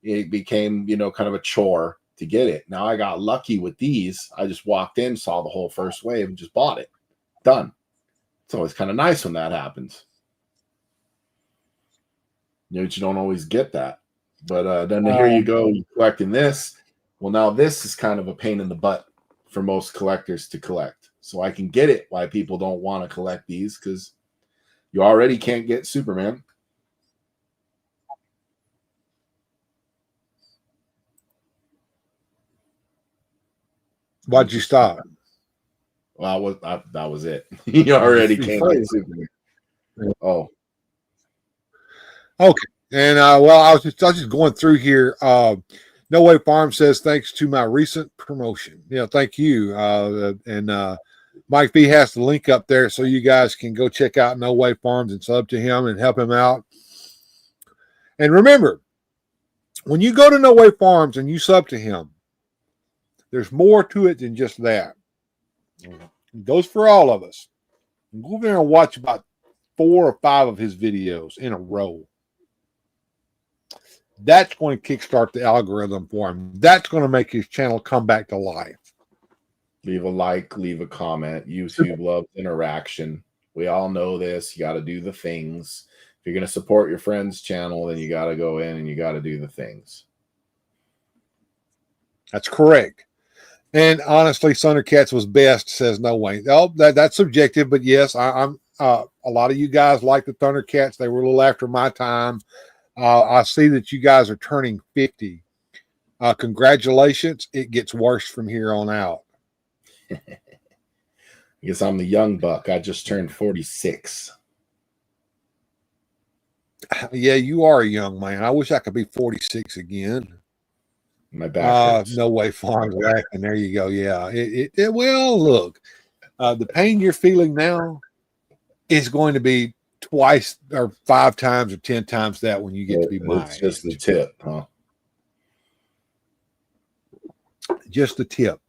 It became, you know, kind of a chore to get it. Now I got lucky with these. I just walked in, saw the whole first wave, and just bought it. Done. It's always kind of nice when that happens. You know, you don't always get that. But then here you go, you're collecting this. Well, now this is kind of a pain in the butt for most collectors to collect. So I can get it why people don't want to collect these, because you already can't get Superman. Why'd you stop? Well, that was it. You already can't get Superman. Oh. Okay. And well, I was just going through here. No Way Farm says thanks to my recent promotion. Yeah, thank you. And Mike B has the link up there so you guys can go check out No Way Farms and sub to him and help him out. And remember, when you go to No Way Farms and you sub to him, there's more to it than just that. It goes for all of us. Go over there and watch about 4 or 5 of his videos in a row. That's going to kickstart the algorithm for him. That's going to make his channel come back to life. Leave a like, leave a comment. YouTube loves interaction. We all know this. You got to do the things. If you're going to support your friend's channel, then you got to go in and you got to do the things. That's correct. And honestly, Thundercats was best, says No Way. Oh, that's subjective, but yes, I'm a lot of you guys like the Thundercats. They were a little after my time. I see that you guys are turning 50. Congratulations. It gets worse from here on out. I guess I'm the young buck. I just turned 46. Yeah, you are a young man. I wish I could be 46 again. My back hurts. No Way Farms laughing. There you go. Yeah. Well, look, the pain you're feeling now is going to be twice or 5 times or 10 times that when you get to be my age. It's just the tip, huh? Just the tip.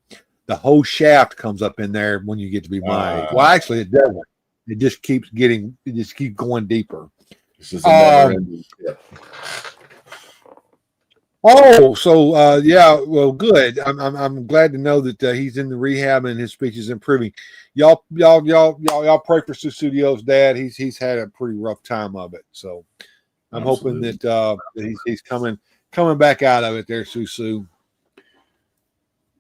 The whole shaft comes up in there when you get to be my age. Well, actually, it doesn't. It just keeps going deeper. This is a never-ending tip. Oh, so yeah, well, good. I'm glad to know that he's in the rehab and his speech is improving. Y'all pray for Susudio's dad. He's had a pretty rough time of it. So I'm hoping that he's coming back out of it there, Susu.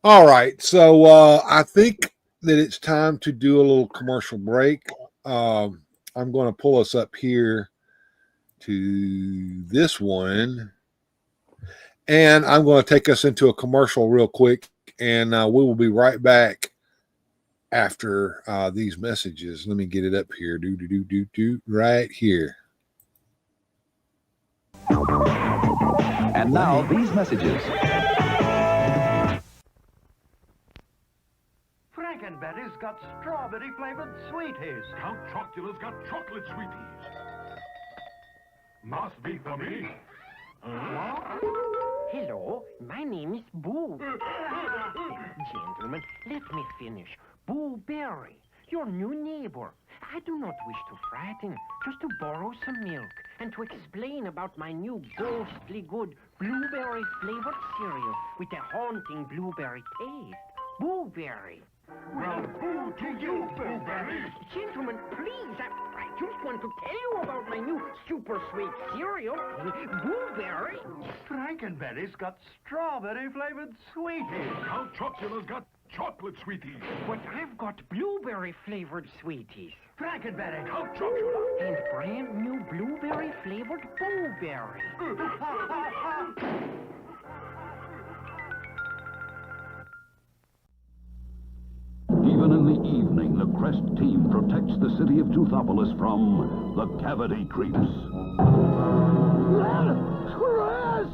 All right, so I think that it's time to do a little commercial break. I'm going to pull us up here to this one. And I'm going to take us into a commercial real quick, and we will be right back after these messages. Let me get it up here. Right here. And now these messages. Frankenberry's got strawberry-flavored sweeties. Count Chocula's got chocolate sweeties. Must be for me. Hello, my name is Boo. Gentlemen, let me finish. Boo Berry, your new neighbor. I do not wish to frighten, just to borrow some milk and to explain about my new ghostly good blueberry-flavored cereal with a haunting blueberry taste. Boo Berry. Well, boo to you, Blueberry. Gentlemen, please, I just want to tell you about my new super sweet cereal, Blueberry. Frankenberry's got strawberry-flavored sweeties. Count Chocula's got chocolate sweeties. But I've got blueberry-flavored sweeties. Frankenberry, Count Chocula. And brand new blueberry-flavored Blueberry. Even in the evening, the Crest team protects the city of Toothopolis from the cavity creeps. Crest!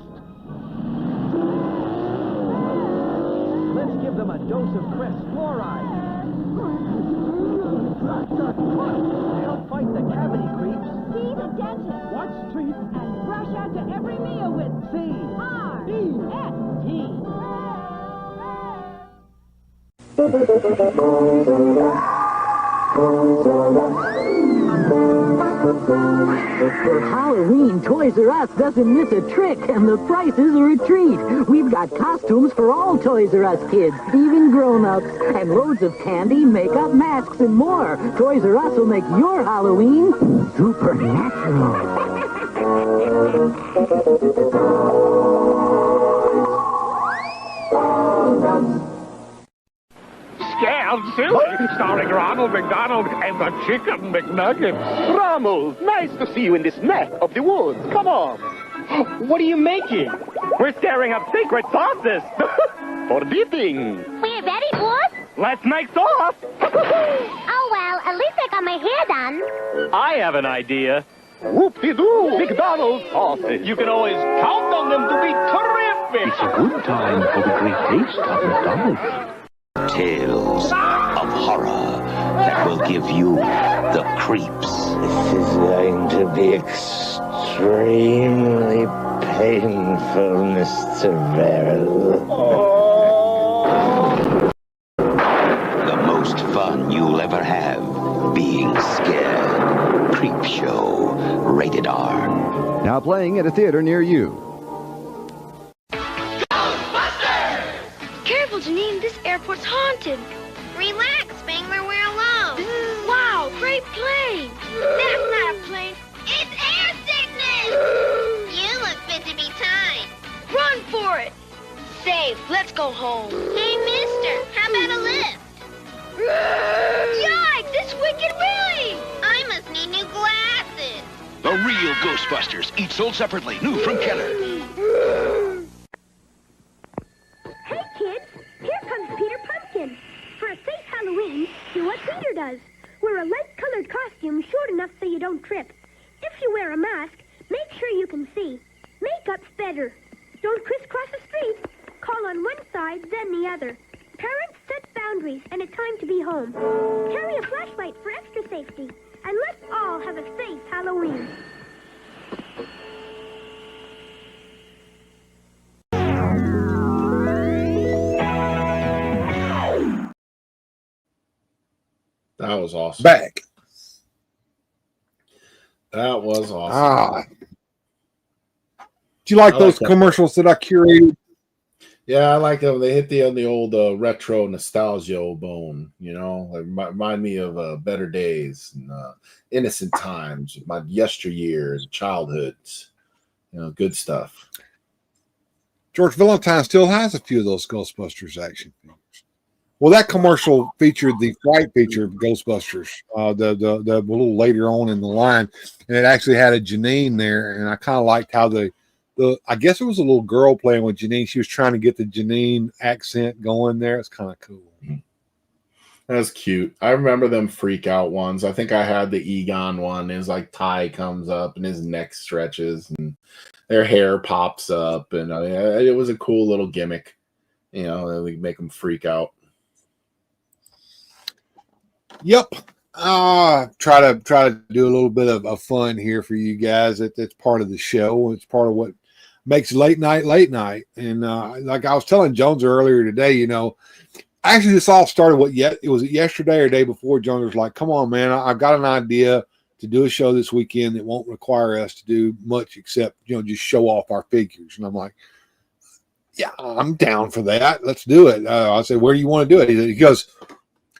Let's give them a dose of Crest fluoride. They'll fight the cavity creeps. See the dentist. Watch treat. And brush after every meal with C-R-E-S-T. For Halloween, Toys R Us doesn't miss a trick, and the prices are a treat. We've got costumes for all Toys R Us kids, even grown-ups, and loads of candy, makeup, masks, and more. Toys R Us will make your Halloween supernatural. Scared Silly, starring Ronald McDonald and the Chicken McNugget. Ronald, nice to see you in this neck of the woods. Come on. What are you making? We're stirring up secret sauces for dipping. We're ready, boss. Let's make sauce. Oh, well, at least I got my hair done. I have an idea. Whoop-de-doo, McDonald's sauces. You can always count on them to be terrific. It's a good time for the great taste of McDonald's. Tales of horror that will give you the creeps. This is going to be extremely painful, Mr. Verrill. The most fun you'll ever have being scared. Creep Show, rated R. Now playing at a theater near you. Careful, Janine, this airport's haunted. Relax, Spangler, we're alone. Wow, great plane. That's not a plane. It's air sickness. You look fit to be tied. Run for it. Safe, let's go home. Hey, mister, how about a lift? Yikes, it's wicked willy. I must need new glasses. The real Ghostbusters, each sold separately. New from Kenner. Hey, kids, here comes Peter Pumpkin. For a safe Halloween, do what Peter does. Wear a light-colored costume short enough so you don't trip. If you wear a mask, make sure you can see. Makeup's better. Don't crisscross the street. Call on one side, then the other. Parents, set boundaries and a time to be home. Carry a flashlight for extra safety. And let's all have a safe Halloween. That was awesome. Back. That was awesome. Do you like I those like that. commercials that I curated? Yeah, I like them. They hit the old retro nostalgia bone. You know, like, remind me of better days and innocent times, my yesteryears, childhoods. You know, good stuff. George Valentine still has a few of those Ghostbusters action figures. Well, that commercial featured the flight feature of Ghostbusters, the little later on in the line, and it actually had a Janine there, and I kind of liked how I guess it was a little girl playing with Janine. She was trying to get the Janine accent going there. It's kind of cool. That's cute. I remember them freak out ones. I think I had the Egon one. His like tie comes up and his neck stretches and their hair pops up, and it was a cool little gimmick. You know, we make them freak out. Yep. Try to do a little bit of fun here for you guys. That's part of the show. It's part of what makes late night. And like I was telling Jonezer earlier today, you know, actually this all started it was yesterday or day before. Jonezer was like, "Come on, man, I've got an idea to do a show this weekend that won't require us to do much except, you know, just show off our figures." And I'm like, "Yeah, I'm down for that. Let's do it." I said, "Where do you want to do it?" He goes,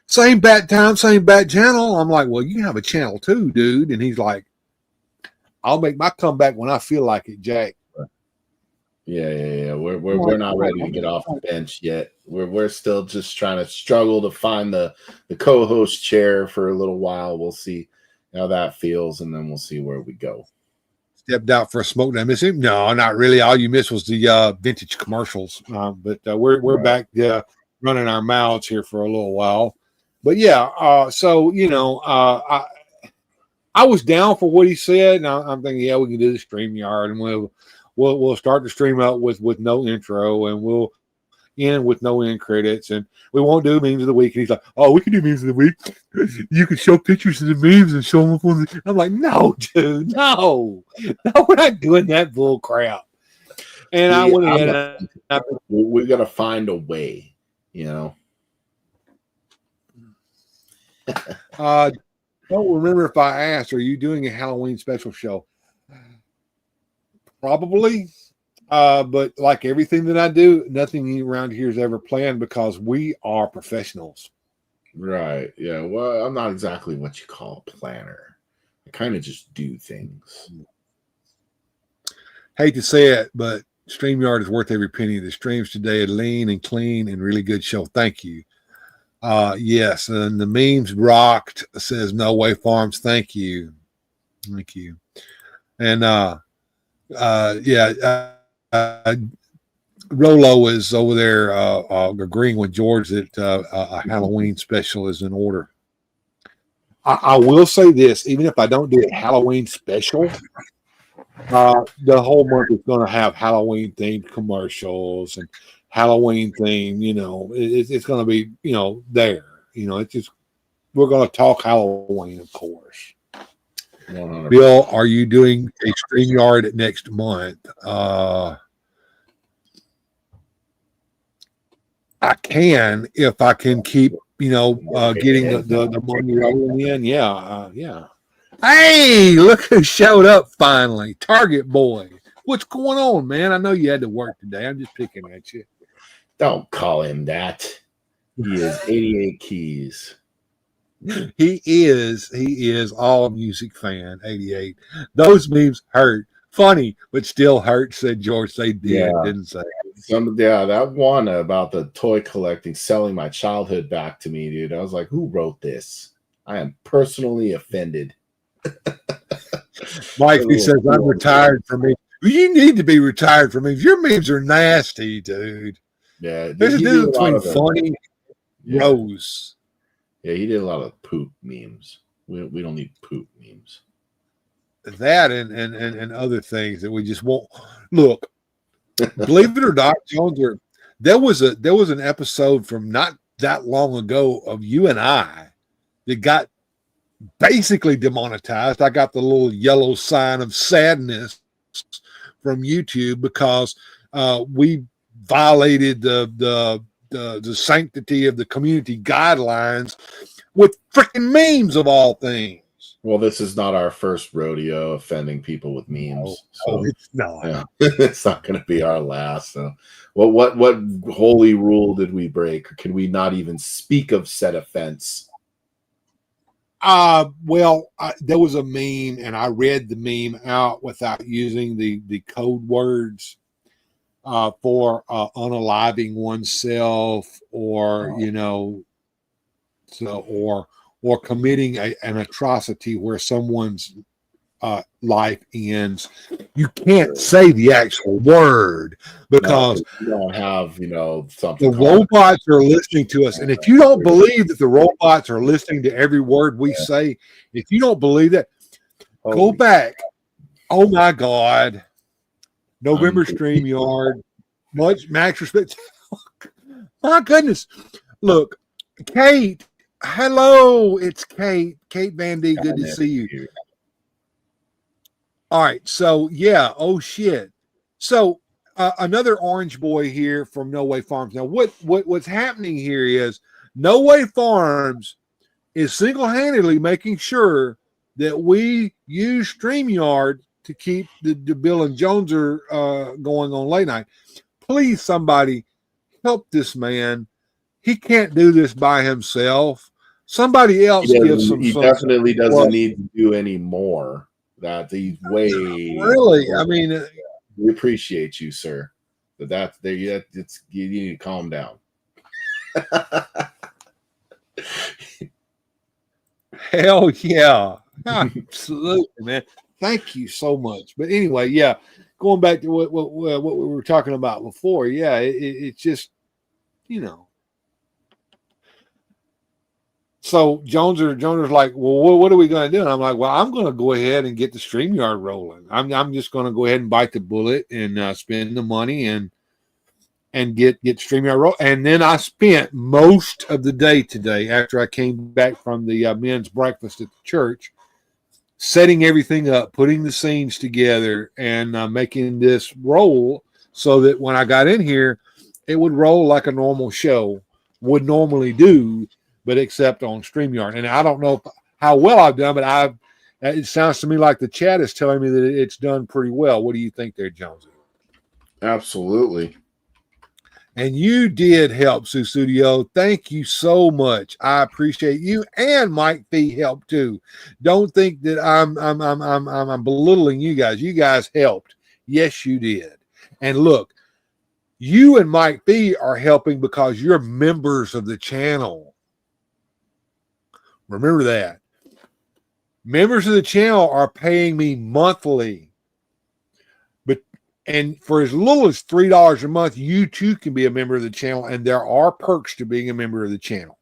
"Same bat time, same bat channel." I'm like, "Well, you can have a channel too, dude." And he's like, "I'll make my comeback when I feel like it, Jack." Yeah. We're not ready to get off the bench yet. We're still just trying to struggle to find the co-host chair for a little while. We'll see how that feels, and then we'll see where we go. Stepped out for a smoke. Did I miss him? No, not really. All you missed was the vintage commercials. But we're back running our mouths here for a little while. But yeah, so you know, I was down for what he said, and I'm thinking, yeah, we can do the StreamYard, and we'll start the stream out with no intro, and we'll end with no end credits, and we won't do memes of the week. And he's like, "Oh, we can do memes of the week. You can show pictures of the memes and show them up on the." I'm like, "No, dude, no, we're not doing that bull crap." And I went ahead. We're gonna find a way, you know. Don't remember if I asked, are you doing a Halloween special show? Probably. But like everything that I do, nothing around here is ever planned because we are professionals. Right. Yeah. Well, I'm not exactly what you call a planner. I kind of just do things. Hate to say it, but StreamYard is worth every penny. The streams today are lean and clean and really good show. Thank you. Yes, and the memes rocked, says No Way Farms. Thank you. Thank you. And Rolo is over there agreeing with George that a Halloween special is in order. I will say this, even if I don't do a Halloween special, the whole month is going to have Halloween themed commercials and Halloween theme, it's going to be, there, it's just, we're going to talk Halloween, of course. 100%. Bill, are you doing a StreamYard next month? I can, if I can keep, getting the money rolling in. Yeah. Hey, look who showed up finally. Target Boy. What's going on, man? I know you had to work today. I'm just picking at you. Don't call him that. He is 88 keys. He is all music fan, 88. Those memes hurt. Funny, but still hurt, said George. They did, didn't they? That one about the toy collecting, selling my childhood back to me, dude. I was like, who wrote this? I am personally offended. Mike, he says, I'm retired from me. You need to be retired from memes. Your memes are nasty, dude. Yeah. There's a difference between funny and Rose. Yeah, he did a lot of poop memes. We don't need poop memes. That and other things that we just won't look. Believe it or not, Jonezer, there was an episode from not that long ago of you and I that got basically demonetized. I got the little yellow sign of sadness from YouTube because we violated the sanctity of the community guidelines with freaking memes of all things. Well, this is not our first rodeo offending people with memes. It's not. Yeah, it's not going to be our last. So, what holy rule did we break? Or can we not even speak of said offense? There was a meme, and I read the meme out without using the code words for unaliving oneself, or or committing an atrocity where someone's life ends. You can't say the actual word because you don't have something. The robots are listening to us, and if you don't believe that the robots are listening to every word we say, if you don't believe that, go back. Oh my God, November StreamYard, much max respect. My goodness, look, Kate. Hello, it's Kate. Kate Van D. Good to see you. All right, so oh shit. So another orange boy here from No Way Farms. Now, what's happening here is No Way Farms is single-handedly making sure that we use StreamYard to keep the Bill and Jonezer going on late night. Please, somebody help this man. He can't do this by himself. Somebody else gives him. He definitely doesn't need to do any more. That he's way really. I mean, we appreciate you, sir. But that's there. You need to calm down. Hell yeah, absolutely, man. Thank you so much. But anyway, going back to what we were talking about before. It's just So Joneser's like, well, what are we going to do? And I'm like, well, I'm going to go ahead and get the StreamYard rolling. I'm just going to go ahead and bite the bullet and spend the money and get StreamYard rolling. And then I spent most of the day today after I came back from the men's breakfast at the church, setting everything up, putting the scenes together, and making this roll so that when I got in here, it would roll like a normal show would normally do. but except on StreamYard. And I don't know how well I've done, but it sounds to me like the chat is telling me that it's done pretty well. What do you think there, Jonesy? Absolutely. And you did help, Studio. Thank you so much. I appreciate you, and Mike Fee helped too. Don't think that I'm belittling you guys. You guys helped. Yes, you did. And look, you and Mike Fee are helping because you're members of the channel. Remember that. Members of the channel are paying me monthly. And for as little as $3 a month, you too can be a member of the channel, and there are perks to being a member of the channel.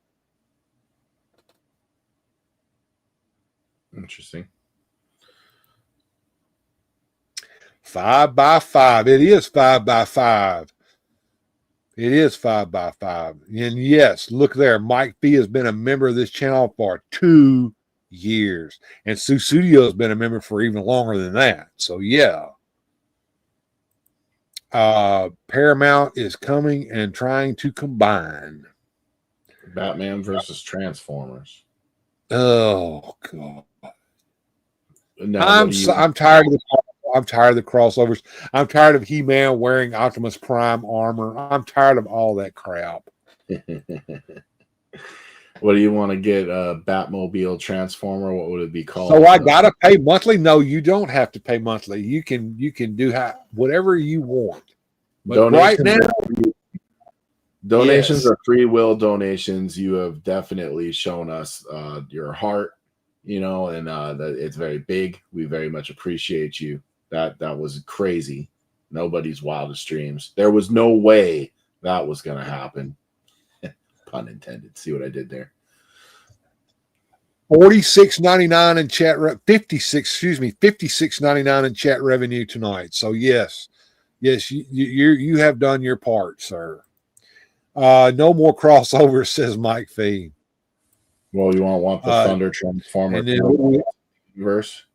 Interesting. 5 by 5. It is 5 by 5. It is 5 by 5. And yes, look there. Mike Fee has been a member of this channel for 2 years. And Sue Studio has been a member for even longer than that. So yeah. Paramount is coming and trying to combine Batman versus Transformers. Oh God! Now, I'm tired of the crossovers. I'm tired of He-Man wearing Optimus Prime armor. I'm tired of all that crap. What do you want to get? A Batmobile Transformer? What would it be called? So I gotta pay monthly? No, you don't have to pay monthly. You can do whatever you want. But right now, donations are free will donations. You have definitely shown us your heart, and that it's very big. We very much appreciate you. That was crazy. Nobody's wildest dreams. There was no way that was going to happen. Pun intended. See what I did there? $46.99 in chat. $56.99 in chat revenue tonight. So yes, you have done your part, sir. No more crossovers, says Mike Fee. Well, you want the Thunder Transformer verse?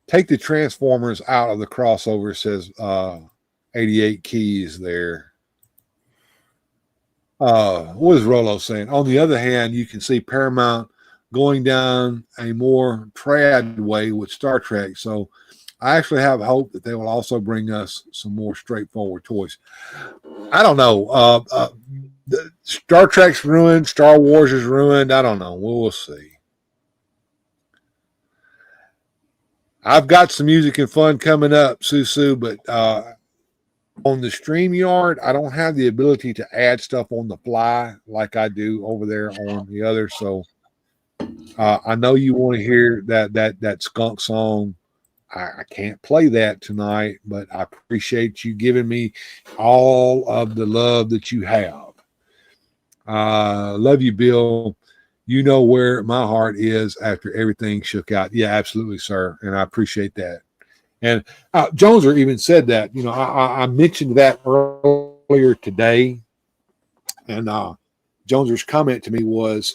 Take the Transformers out of the crossover, says 88 Keys there. What is Rolo saying? On the other hand, you can see Paramount going down a more trad way with Star Trek. So I actually have hope that they will also bring us some more straightforward toys. I don't know. Star Trek's ruined. Star Wars is ruined. I don't know. We'll see. I've got some music and fun coming up, Susu, but on the StreamYard, I don't have the ability to add stuff on the fly like I do over there on the other. So I know you want to hear that skunk song. I can't play that tonight, but I appreciate you giving me all of the love that you have. Love you, Bill. You know where my heart is after everything shook out. Yeah, absolutely, sir. And I appreciate that. And Jonezer even said that. I mentioned that earlier today. And Jonezer's comment to me was,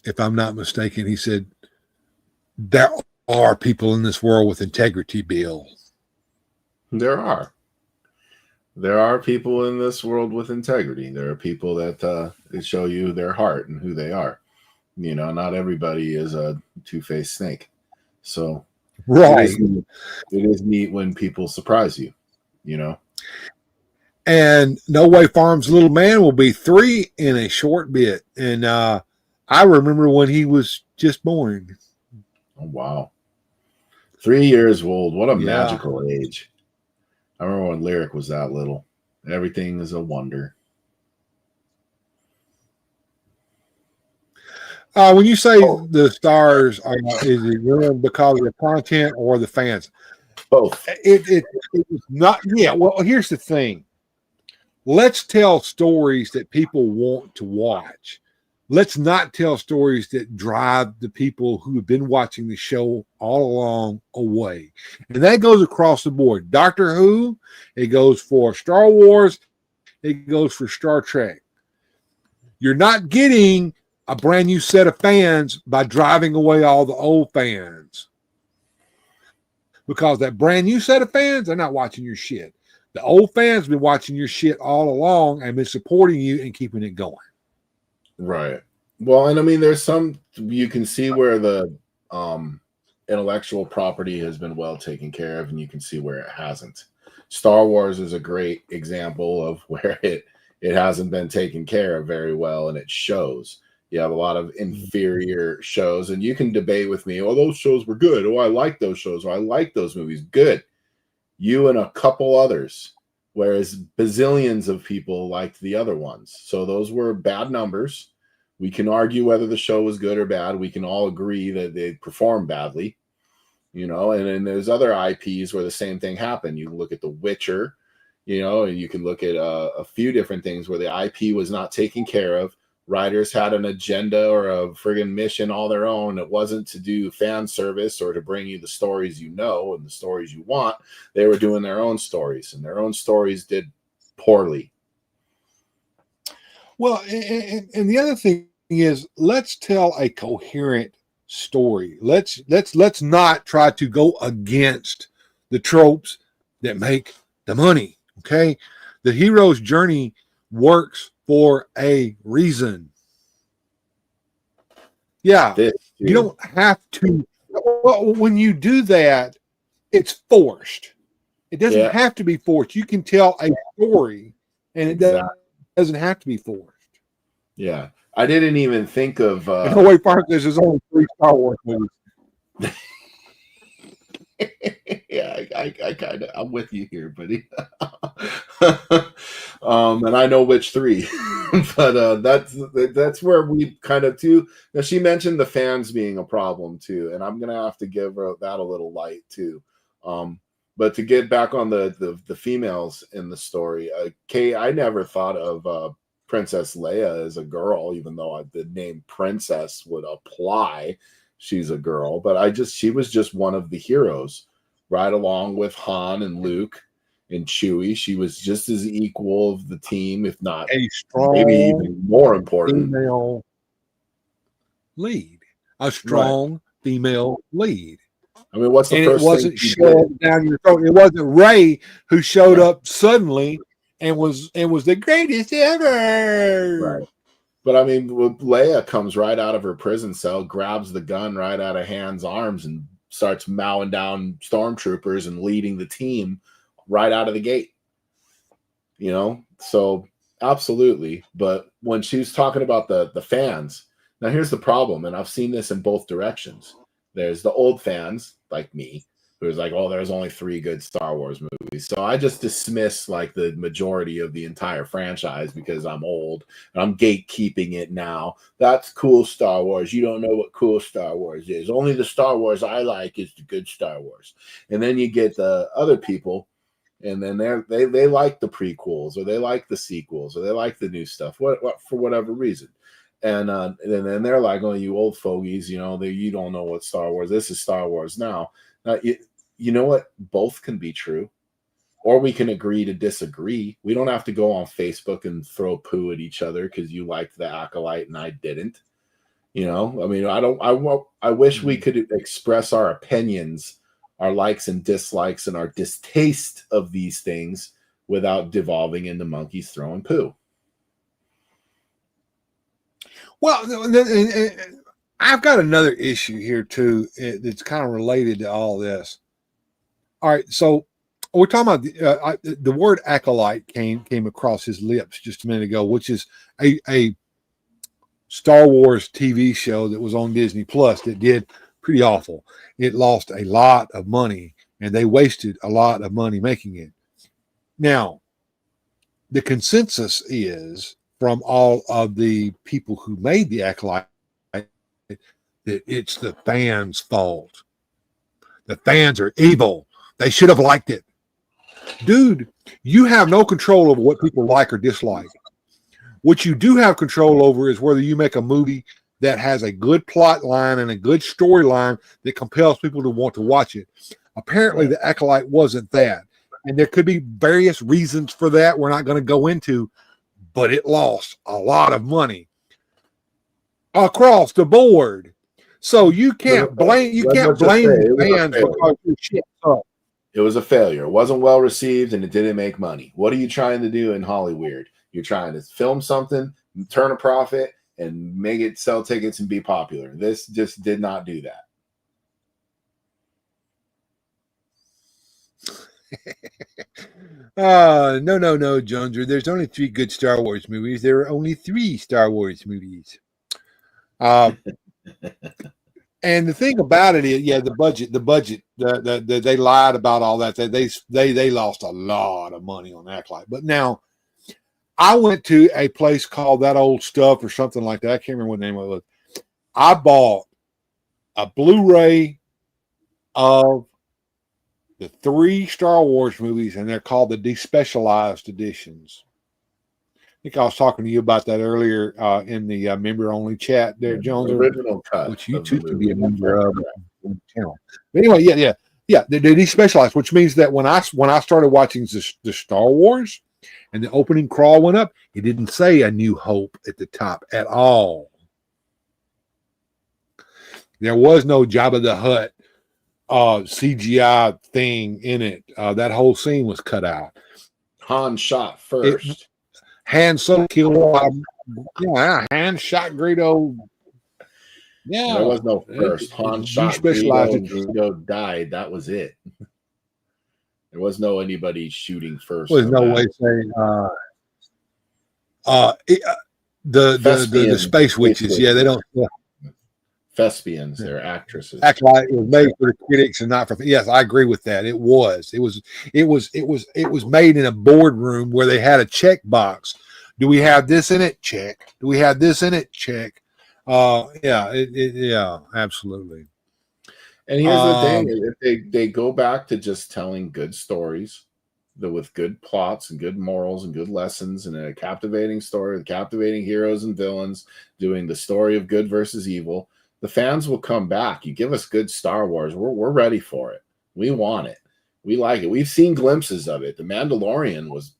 if I'm not mistaken, he said, there are people in this world with integrity, Bill. There are. There are people in this world with integrity. There are people that show you their heart and who they are. Not everybody is a two-faced snake. So right. It is neat when people surprise you, And No Way Farms' little man will be 3 in a short bit. And I remember when he was just born. Oh, wow. 3 years old. What a magical age. I remember when Lyric was that little. Everything is a wonder. When you say the stars, is it really because of the content or the fans? Both. It's not. Yeah. Well, here's the thing. Let's tell stories that people want to watch. Let's not tell stories that drive the people who have been watching the show all along away. And that goes across the board. Doctor Who, it goes for Star Wars, it goes for Star Trek. You're not getting a brand new set of fans by driving away all the old fans. Because that brand new set of fans, they're not watching your shit. The old fans been watching your shit all along and been supporting you and keeping it going. Right. Well, and I mean, there's some you can see where the intellectual property has been well taken care of, and you can see where it hasn't. Star Wars is a great example of where it hasn't been taken care of very well, and it shows. You have a lot of inferior shows, and you can debate with me, oh, those shows were good. Oh, I like those shows. Or I like those movies. Good. You and a couple others, whereas bazillions of people liked the other ones. So those were bad numbers. We can argue whether the show was good or bad. We can all agree that they performed badly, you know, and then there's other IPs where the same thing happened. You look at The Witcher, you know, and you can look at a few different things where the IP was not taken care of. Writers had an agenda or a friggin' mission all their own. It wasn't to do fan service or to bring you the stories you know and the stories you want. They were doing their own stories, and their own stories did poorly. Well, and the other thing is, let's tell a coherent story. Let's not try to go against the tropes that make the money. Okay, the hero's journey works for a reason. Yeah, you don't have to. Well, when you do that, it's forced. It doesn't have to be forced. You can tell a story, and it doesn't have to be forced. Yeah, I didn't even think of. No way, Park. There's only 3 Star Wars movies. Yeah, I kind of, I'm with you here, buddy. And I know which 3, but that's where we kind of too. Now she mentioned the fans being a problem too, and I'm gonna have to give her that a little light too. But to get back on the females in the story, Kay, I never thought of Princess Leia as a girl, even though the name Princess would apply. She's a girl, but she was just one of the heroes, right along with Han and Luke and Chewie. She was just as equal of the team, if not a strong, maybe even more important female lead. A strong female lead. I mean, what's the and first it wasn't thing shoved down your throat. It wasn't Rey who showed up suddenly and was the greatest ever. Right. But I mean, Leia comes right out of her prison cell, grabs the gun right out of Han's arms, and starts mowing down stormtroopers and leading the team right out of the gate. You know, so absolutely. But when she was talking about the fans, now here's the problem, and I've seen this in both directions. There's the old fans like me, who's like, oh, there's only 3 good Star Wars movies. So I just dismiss like the majority of the entire franchise because I'm old and I'm gatekeeping it now. That's cool Star Wars. You don't know what cool Star Wars is. Only the Star Wars I like is the good Star Wars. And then you get the other people, and then they like the prequels, or they like the sequels, or they like the new stuff, what for whatever reason. And then they're like, oh, you old fogies, you know, you don't know what Star Wars. This is Star Wars now. Now, you know what? Both can be true, or we can agree to disagree. We don't have to go on Facebook and throw poo at each other because you liked the Acolyte and I didn't. You know, I mean, I wish we could express our opinions, our likes and dislikes, and our distaste of these things without devolving into monkeys throwing poo. Well, I've got another issue here too that's kind of related to all this. All right, so we're talking about the word acolyte came across his lips just a minute ago, which is a Star Wars TV show that was on Disney Plus that did pretty awful. It lost a lot of money, and they wasted a lot of money making it. Now, the consensus is from all of the people who made the acolyte that it's the fans' fault. The fans are evil. They should have liked it. Dude, you have no control over what people like or dislike. What you do have control over is whether you make a movie that has a good plot line and a good storyline that compels people to want to watch it. Apparently, the Acolyte wasn't that. And there could be various reasons for that we're not going to go into, but it lost a lot of money across the board. So you can't blame the fans because your shit sucks. It was a failure. It wasn't well received, and it didn't make money. What are you trying to do in Hollyweird? You're trying to film something, turn a profit, and make it sell tickets and be popular. This just did not do that. No, Jonezer. There's only 3 good Star Wars movies. There are only 3 Star Wars movies. And the thing about it is, yeah, the budget, they lied about all that. They lost a lot of money on that. But now, I went to a place called That Old Stuff or something like that. I can't remember what the name of it was. I bought a Blu-ray of the 3 Star Wars movies, and they're called the despecialized editions. I think I was talking to you about that earlier in the member-only chat there, Jones. Original cut, which you too can be a member of the channel. But anyway, yeah. They're despecialized, which means that when I started watching the Star Wars and the opening crawl went up, it didn't say A New Hope at the top at all. There was no Jabba the Hutt CGI thing in it. That whole scene was cut out. Han shot first. Han Solo killed. Han shot Greedo. Yeah, there was no first. Han shot Greedo, and Greedo died. That was it. There was no anybody shooting first. There's no way saying the space witches. Yeah, they don't. Thespians, they're actresses. Act like it was made for the critics and not for. Yes, I agree with that. It was made in a boardroom where they had a check box. Do we have this in it? Check. Do we have this in it? Check. Yeah, absolutely. And here's the thing: if they go back to just telling good stories, with good plots and good morals and good lessons, and a captivating story with captivating heroes and villains, doing the story of good versus evil. The fans will come back. You give us good Star Wars, we're ready for it. We want it. We like it. We've seen glimpses of it. The Mandalorian was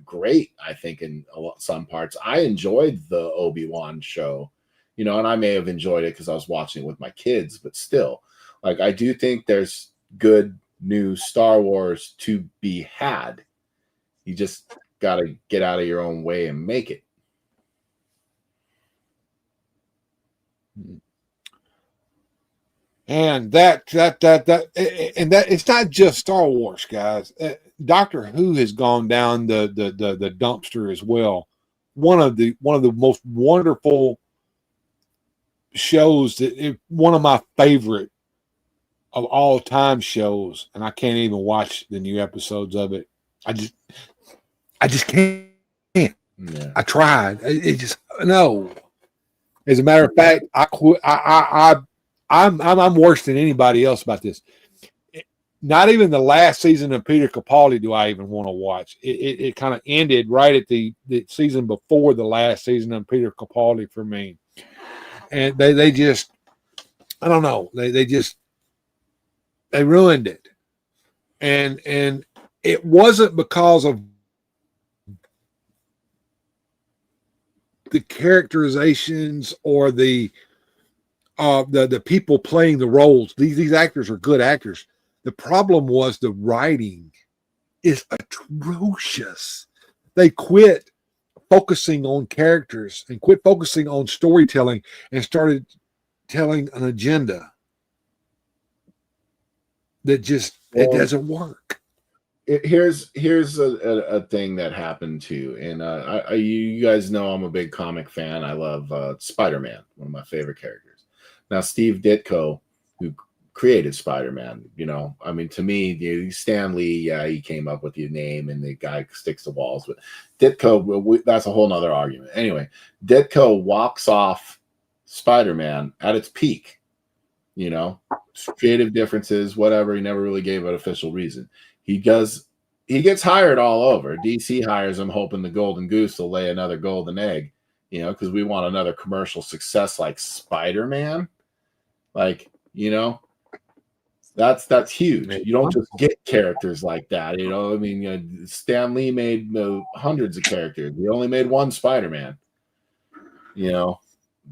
great, I think, in some parts. I enjoyed the Obi-Wan show, and I may have enjoyed it because I was watching it with my kids, but still, I do think there's good new Star Wars to be had. You just got to get out of your own way and make it. And that it's not just Star Wars, guys. Doctor Who has gone down the dumpster as well. One of the most wonderful shows one of my favorite of all time shows, and I can't even watch the new episodes of it. I just can't. Yeah. I tried. It just no. As a matter of fact, I quit. I'm worse than anybody else about this. Not even the last season of Peter Capaldi do I even want to watch. It kind of ended right at the season before the last season of Peter Capaldi for me. And they just, I don't know. They ruined it. And it wasn't because of the characterizations or the people playing the roles. These actors are good actors. The problem was the writing is atrocious. They quit focusing on characters and quit focusing on storytelling and started telling an agenda that just it doesn't work. Here's a thing that happened too, and you guys know I'm a big comic fan. I love Spider-Man, one of my favorite characters. Now, Steve Ditko, who created Spider-Man, to me, Stan Lee, he came up with the name and the guy sticks to walls. But Ditko, that's a whole nother argument. Anyway, Ditko walks off Spider-Man at its peak. Creative differences, whatever. He never really gave an official reason. He gets hired all over. DC hires him, hoping the Golden Goose will lay another golden egg, because we want another commercial success like Spider-Man. That's huge. You don't just get characters like that. Stan Lee made hundreds of characters. He only made one Spider-Man.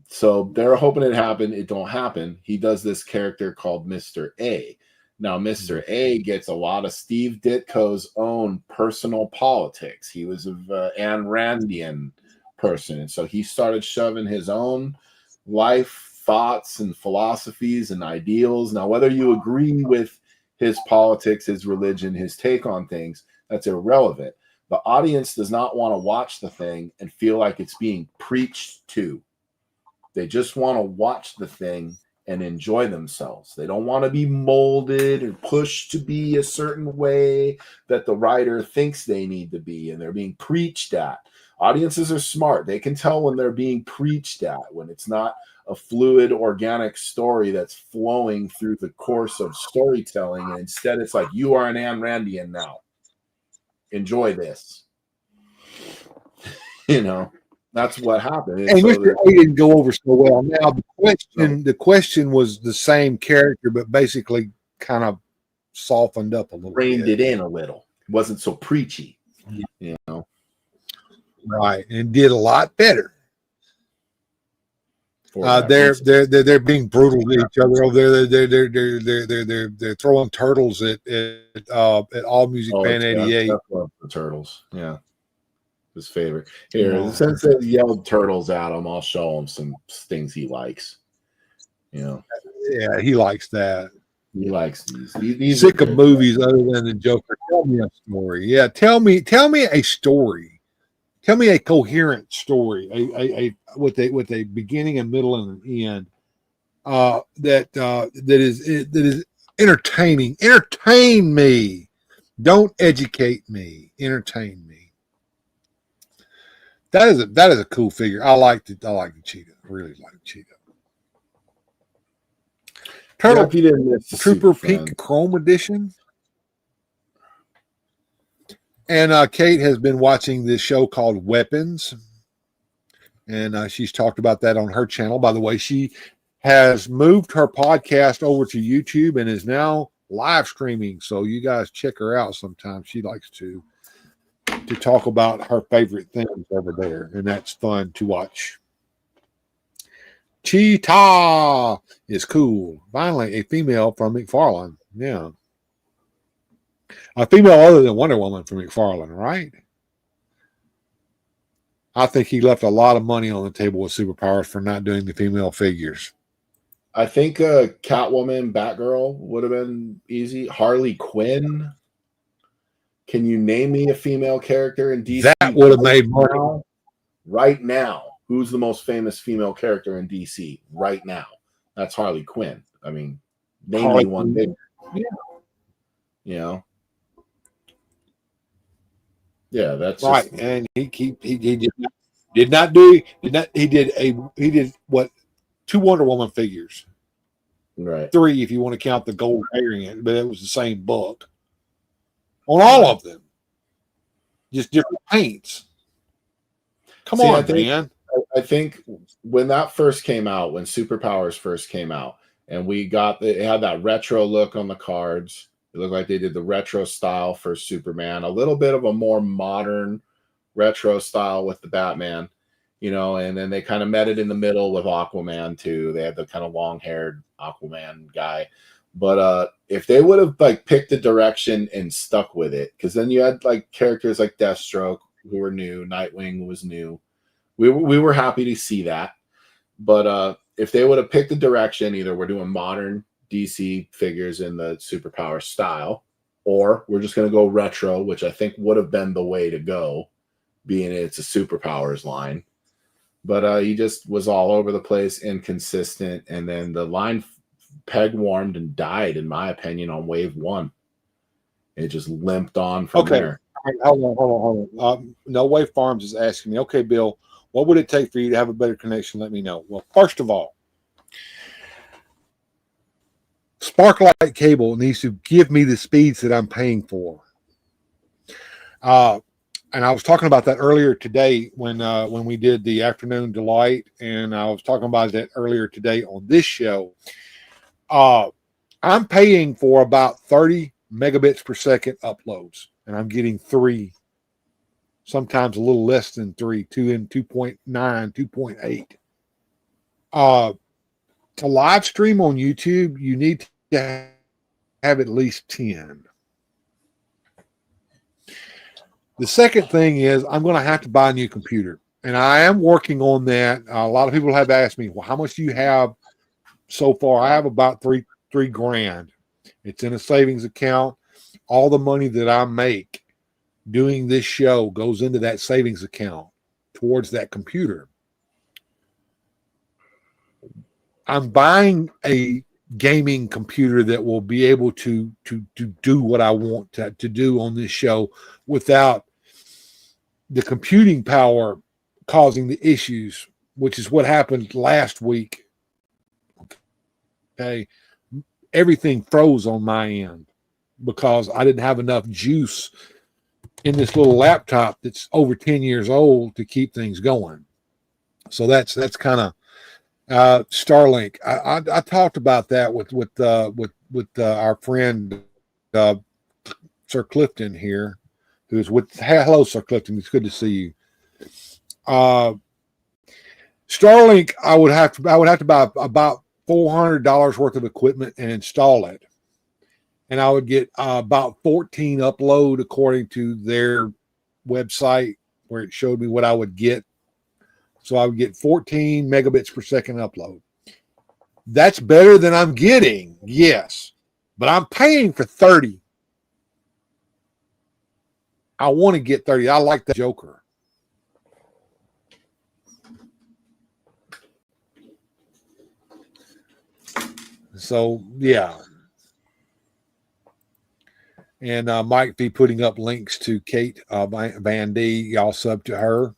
So they're hoping it happened. It don't happen. He does this character called Mr. A. Now, Mr. A gets a lot of Steve Ditko's own personal politics. He was an Ayn Randian person, and so he started shoving his own life thoughts and philosophies and ideals. Now, whether you agree with his politics, his religion, his take on things, that's irrelevant. The audience does not want to watch the thing and feel like it's being preached to. They just want to watch the thing and enjoy themselves. They don't want to be molded or pushed to be a certain way that the writer thinks they need to be, and they're being preached at. Audiences are smart. They can tell when they're being preached at, when it's not a fluid, organic story that's flowing through the course of storytelling, and instead it's like, you are an Ayn Randian now. Enjoy this. You know, that's what happened. And so Mr. A didn't go over so well. Now the question was the same character, but basically kind of softened up a little, reined it in a little. It wasn't so preachy, you know. Right, and did a lot better. They're being brutal to each other. They're throwing turtles at All Music Band 88. I love the turtles. Yeah. His favorite. Here, since they yelled turtles at him, I'll show him some things he likes. You know. Yeah, he likes that. He likes these sick of movies other than the Joker. Tell me a story. Yeah, tell me a story. Tell me a coherent story, a with a beginning, a middle, and an end. That is entertaining. Entertain me. Don't educate me. Entertain me. That is a cool figure. I like the cheetah. I really like the cheetah. Turtle Trooper Pink Chrome Edition. And Kate has been watching this show called Weapons. And she's talked about that on her channel. By the way, she has moved her podcast over to YouTube and is now live streaming. So you guys check her out sometime. She likes to talk about her favorite things over there. And that's fun to watch. Cheetah is cool. Finally, a female from McFarlane. Yeah. A female other than Wonder Woman from McFarlane, right? I think he left a lot of money on the table with Superpowers for not doing the female figures. I think Catwoman, Batgirl would have been easy. Harley Quinn. Can you name me a female character in DC? That would have made money. Right now. Who's the most famous female character in DC right now? That's Harley Quinn. I mean, name me one big. Yeah. You know. Yeah, that's right. Just, and he did what 2 Wonder Woman figures. Right. 3 if you want to count the gold variant, but it was the same book. On all of them. Just different paints. Come on, man. I think when that first came out, when Superpowers first came out, and it had that retro look on the cards. It looked like they did the retro style for Superman, a little bit of a more modern retro style with the Batman, you know, and then they kind of met it in the middle with Aquaman too. They had the kind of long-haired Aquaman guy. But if they would have like picked a direction and stuck with it, because then you had like characters like Deathstroke who were new, Nightwing was new. We were happy to see that. But if they would have picked a direction, either we're doing modern DC figures in the Superpower style, or we're just going to go retro, which I think would have been the way to go, being it's a Superpowers line. But he just was all over the place, inconsistent, and then the line peg warmed and died, in my opinion, on wave 1. It just limped on from there. Hold on. No Way Farms is asking me, okay, Bill, what would it take for you to have a better connection? Let me know. Well, first of all, Sparklight Cable needs to give me the speeds that I'm paying for. And I was talking about that earlier today when we did the Afternoon Delight, and I was talking about that earlier today on this show. I'm paying for about 30 megabits per second uploads, and I'm getting 3, sometimes a little less than 3, 2 and 2.9, 2.8. To live stream on YouTube, you need to have at least 10. The second thing is I'm going to have to buy a new computer, and I am working on that. A lot of people have asked me, well, how much do you have so far? I have about three grand. It's in a savings account. All the money that I make doing this show goes into that savings account towards that computer. I'm buying a gaming computer that will be able to do what I want to do on this show without the computing power causing the issues, which is what happened last week. Okay. Everything froze on my end because I didn't have enough juice in this little laptop that's over 10 years old to keep things going. So that's kind of Starlink. I talked about that with our friend Sir Clifton here, who's with. Hello, Sir Clifton. It's good to see you. Starlink. I would have to buy about $400 worth of equipment and install it, and I would get about 14 upload according to their website where it showed me what I would get. So I would get 14 megabits per second upload. That's better than I'm getting, yes, but I'm paying for 30. I want to get 30. I like the Joker. So, yeah. And Mike be putting up links to Kate Van D. Y'all sub to her.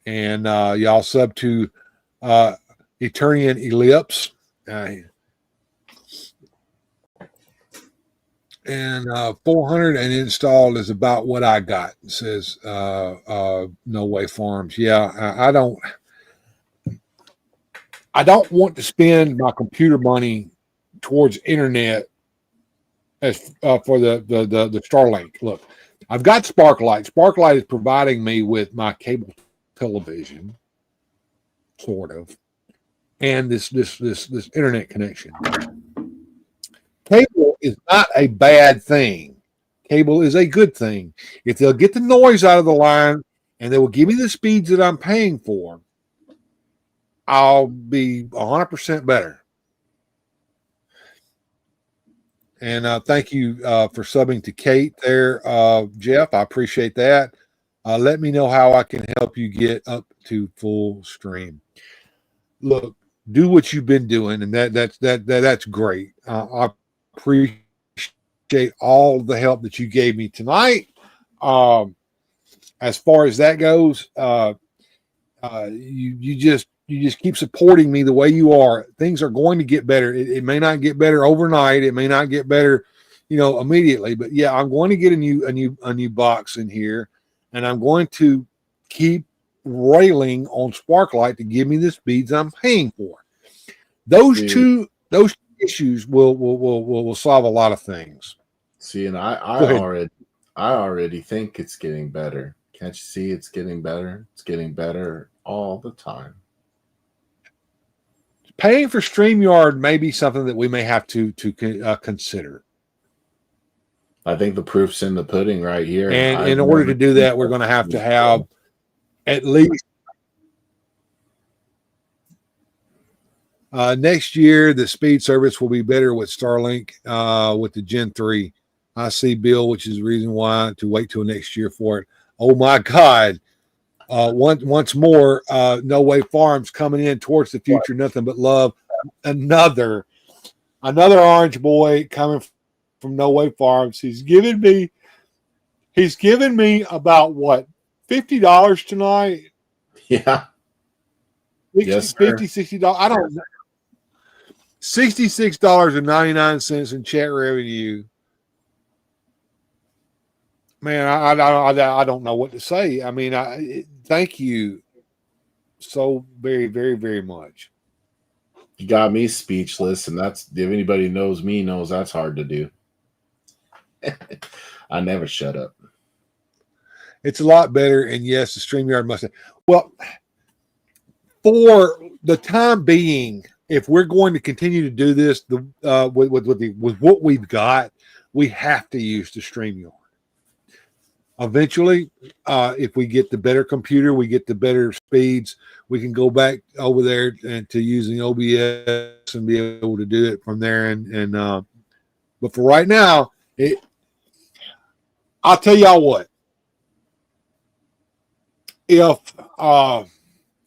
And y'all sub to Eternian Ellipse. And 400 and installed is about what I got. It says No Way Farms. Yeah, I don't want to spend my computer money towards internet as for the Starlink. Look, I've got Sparklight. Sparklight is providing me with my cable television, sort of, and this internet connection. Cable is not a bad thing. Cable is a good thing. If they'll get the noise out of the line and they will give me the speeds that I'm paying for, I'll be 100% better. And thank you for subbing to Kate there, Jeff. I appreciate that. Let me know how I can help you get up to full stream. Look, do what you've been doing, and that's great. I appreciate all the help that you gave me tonight. As far as that goes, you just keep supporting me the way you are. Things are going to get better. It may not get better overnight. It may not get better, immediately. But yeah, I'm going to get a new box in here, and I'm going to keep railing on Sparklight to give me the speeds I'm paying for. Those two issues will solve a lot of things. See, and I already think it's getting better. Can't you see it's getting better? It's getting better all the time. Paying for StreamYard may be something that we may have to consider. I think the proof's in the pudding right here. And in order to do that, we're going to have at least next year, the speed service will be better with Starlink with the Gen 3. I see, Bill, which is the reason why to wait till next year for it. Oh, my God. Once more, No Way Farms coming in towards the future, nothing but love. Another orange boy coming from No Way Farms. He's given me about what, $50 tonight? Yeah. Yes, $50, $60. I don't know. $66.99 in chat revenue. Man, I don't know what to say. I mean, thank you so very, very, very much. You got me speechless, and that's, if anybody knows me, knows that's hard to do. I never shut up. It's a lot better, and yes, the StreamYard must have. Well, for the time being, if we're going to continue to do this with what we've got, we have to use the StreamYard. Eventually, if we get the better computer, we get the better speeds, we can go back over there and to using OBS and be able to do it from there. But for right now, I'll tell y'all what.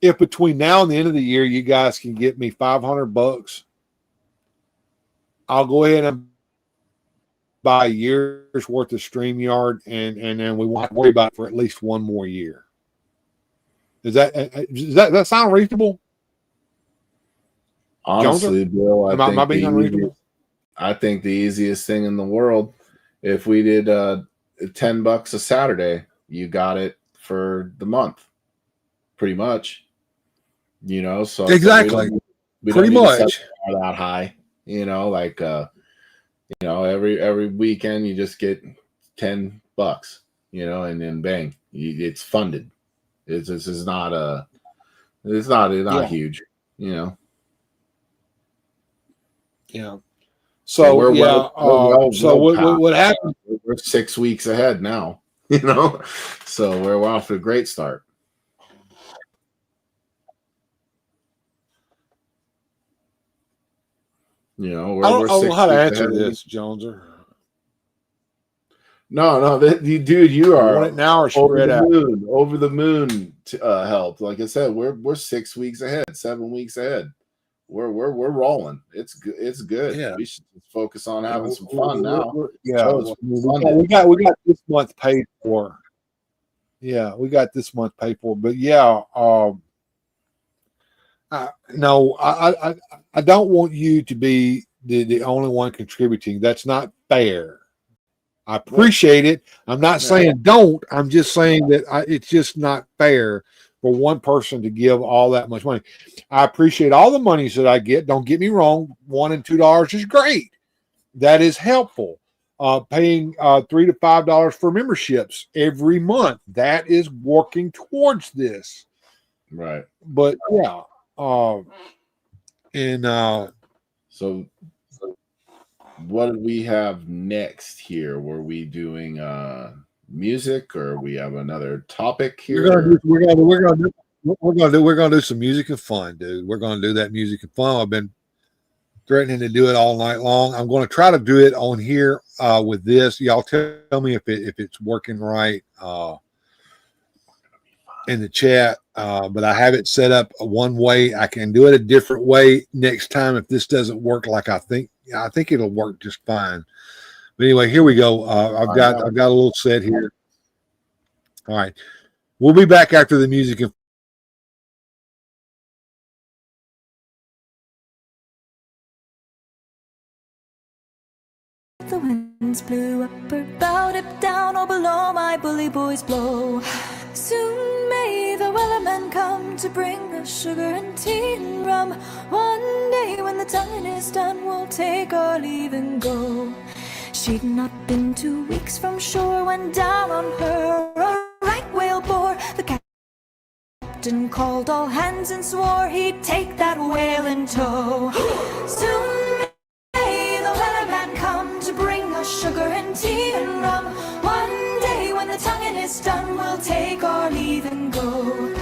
If between now and the end of the year you guys can get me $500, I'll go ahead and buy a year's worth of StreamYard, and then we won't have to worry about it for at least one more year. Does that sound reasonable? Honestly, Jonezer? Bill, Am I being unreasonable? I think the easiest thing in the world, if we did $10 a Saturday, you got it for the month, pretty much. You know, so exactly, we pretty don't much that high. You know, like you know, every weekend you just get $10. You know, and then bang, it's funded. This is not it's not huge. You know. Yeah. So we're what happened? We're 6 weeks ahead now. You know, so we're off to a great start. You know, I don't know how to answer this, Jonezer. No, dude, you are an hour spread out. Over the moon help. Like I said, we're 6 weeks ahead, 7 weeks ahead. We're rolling. It's good. It's good. Yeah. We should focus on having some fun now. We got this month paid for. Yeah, we got this month paid for. But yeah, no, I don't want you to be the only one contributing. That's not fair. I appreciate it. I'm not saying don't. I'm just saying that it's just not fair for one person to give all that much money. I appreciate all the monies that I get. Don't get me wrong. $1 and $2 is great. That is helpful. Paying $3 to $5 for memberships every month. That is working towards this. Right. But yeah. So what do we have next here? Were we doing music, or we have another topic here? We're gonna do some music and fun, dude. We're gonna do that music and fun. I've been threatening to do it all night long. I'm going to try to do it on here with this. Y'all tell me if it's working right in the chat. But I have it set up one way. I can do it a different way next time if this doesn't work like I think. I think it'll work just fine. But anyway, here we go. I've got a little set here. All right, we'll be back after the music. The winds blew up about, up, down, or below my bully boys blow. Soon may the wellerman come to bring us sugar and tea and rum. One day when the tonguing is done, we'll take our leave and go. She'd not been 2 weeks from shore when down on her a right whale bore. The captain called all hands and swore he'd take that whale in tow. Soon may the wellerman come to bring us sugar and tea and rum. One day when the tonguing is done, we'll take our leave and go.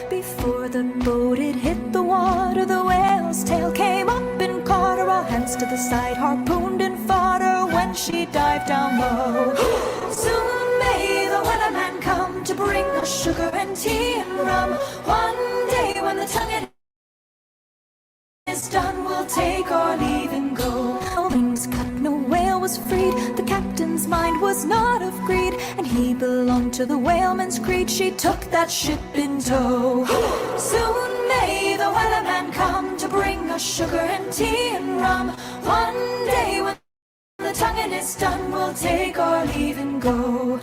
Before the boat had hit the water, the whale's tail came up and caught her. All hands to the side, harpooned and fought her when she dived down low. Soon may the wellerman come to bring us sugar and tea and rum. One day when the tonguing is done, we'll take our leave and go. No wings cut, no whale was freed. The captain's mind was not of greed, and he belonged to the whaleman's creed. She took that ship in tow. Soon may the wellerman come to bring us sugar and tea and rum. One day when the tonguing is done, we'll take our leave and go.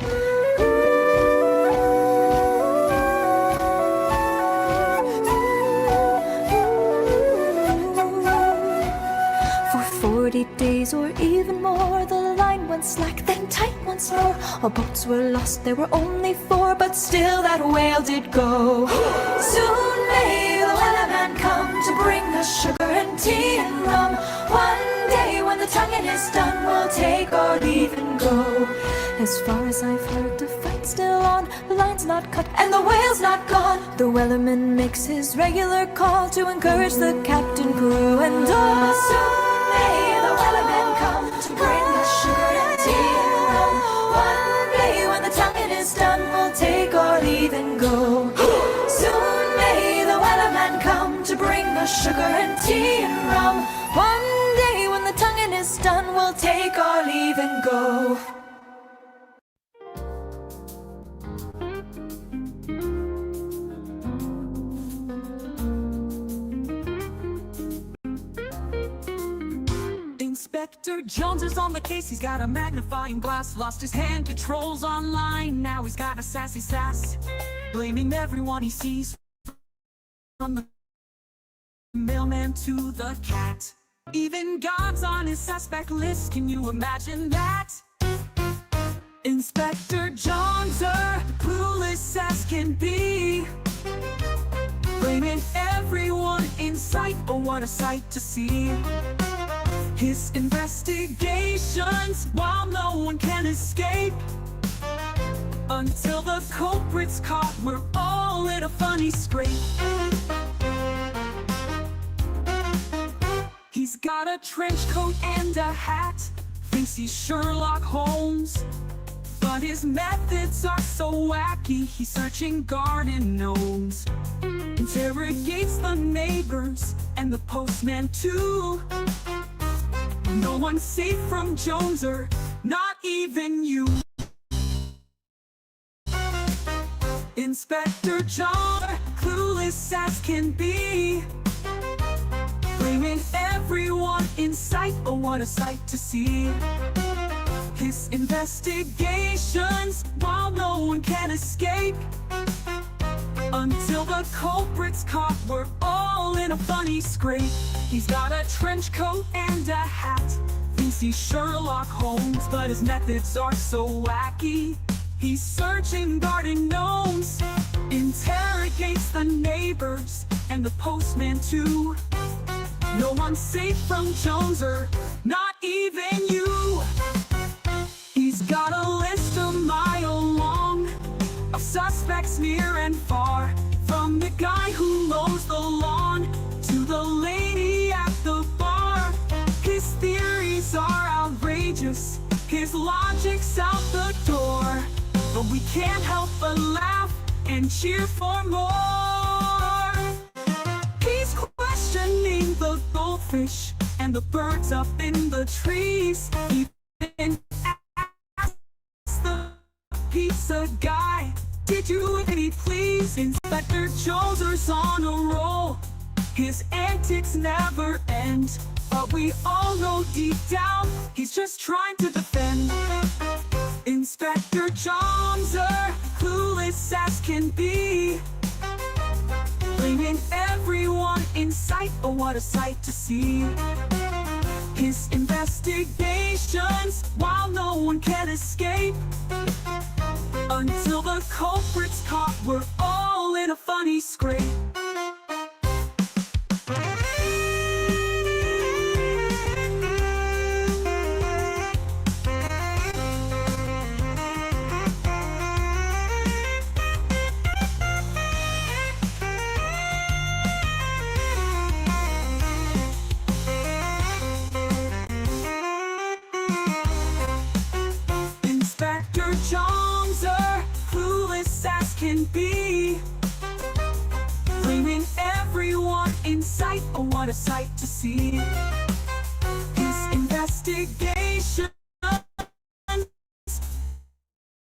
For 40 days or even more, the line went slack, then tight once more. All boats were lost, there were only 4, but still that whale did go. Soon may the wellerman come to bring us sugar and tea and rum. One day when the tonguing is done, we'll take our leave and go. As far as I've heard, the fight's still on, the line's not cut and the whale's not gone. The wellerman makes his regular call to encourage the captain, crew, and all. Soon may the wellerman come to bring us sugar and tea and rum. One day when the tonguing is done, we'll take our leave and go. Soon may the wellerman come to bring us sugar and tea and rum. One day when the tonguing is done, we'll take our leave and go. Inspector Joneser's on the case, he's got a magnifying glass. Lost his hand controls online, now he's got a sassy sass. Blaming everyone he sees, from the mailman to the cat. Even God's on his suspect list, can you imagine that? Inspector Jonezer, clueless as can be, blaming everyone in sight, oh what a sight to see. His investigations, while no one can escape, until the culprit's caught, we're all in a funny scrape. He's got a trench coat and a hat, thinks he's Sherlock Holmes, but his methods are so wacky, he's searching garden gnomes. Interrogates the neighbors and the postman too. No one's safe from Jonezer, not even you. Inspector Jonezer, clueless as can be, blaming everyone in sight, oh what a sight to see. His investigations, while no one can escape, until the culprit's caught, we're all in a funny scrape. He's got a trench coat and a hat, thinks he's Sherlock Holmes, but his methods are so wacky, he's searching garden gnomes. Interrogates the neighbors and the postman too. No one's safe from Jonezer, not even you. He's got a list a mile long of suspects near and far, from the guy who mows the lawn to the lady at the bar. His theories are outrageous, his logic's out the door, but we can't help but laugh and cheer for more. He's questioning the goldfish and the birds up in the trees. Even asked the pizza guy, did you eat please? Inspector Jonezer's on a roll, his antics never end, but we all know deep down he's just trying to defend. Inspector Jonezer, clueless as can be, blaming everyone in sight, oh what a sight to see. His investigations, while no one can escape, until the culprit's caught, we're all in a funny scrape. Jonezer, clueless as can be, blaming everyone in sight, oh what a sight to see. His investigation,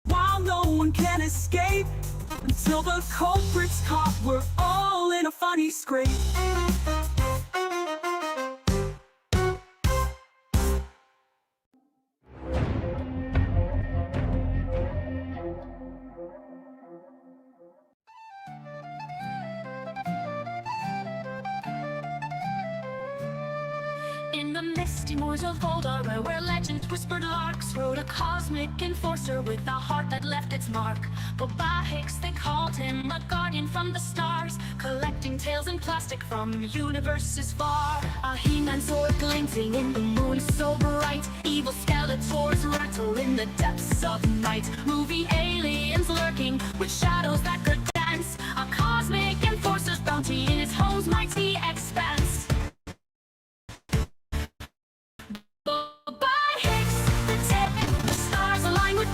while no one can escape, until the culprit's caught, we're all in a funny scrape. In the misty moors of Voldara, where legends whispered larks rode a cosmic enforcer with a heart that left its mark. Boba Hicks, they called him a guardian from the stars, collecting tales in plastic from universes far. A He-Man sword glinting in the moon so bright, evil Skeletors rattle in the depths of night. Movie aliens lurking with shadows that could dance, a cosmic enforcer's bounty in its home's mighty expanse.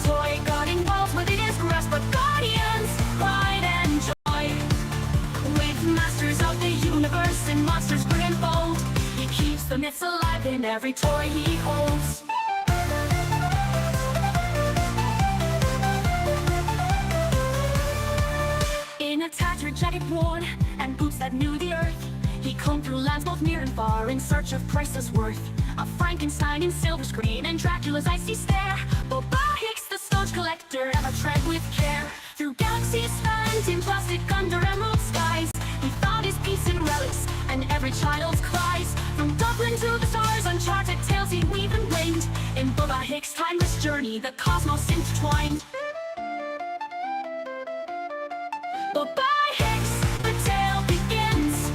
Toy guarding walls within his grasp, but guardians, pride and joy. With masters of the universe and monsters grim and bold, he keeps the myths alive in every toy he holds. In a tattered jacket worn and boots that knew the earth, he combed through lands both near and far in search of priceless worth. A Frankenstein in silver screen and Dracula's icy stare. Boba Hicks, the Stone Collector, ever tread with care. Through galaxies spanned in plastic under emerald skies, he found his peace in relics and every child's cries. From Dublin to the stars, uncharted tales he'd weave and blend. In Boba Hicks' timeless journey, the cosmos intertwined. Boba Hicks, the tale begins,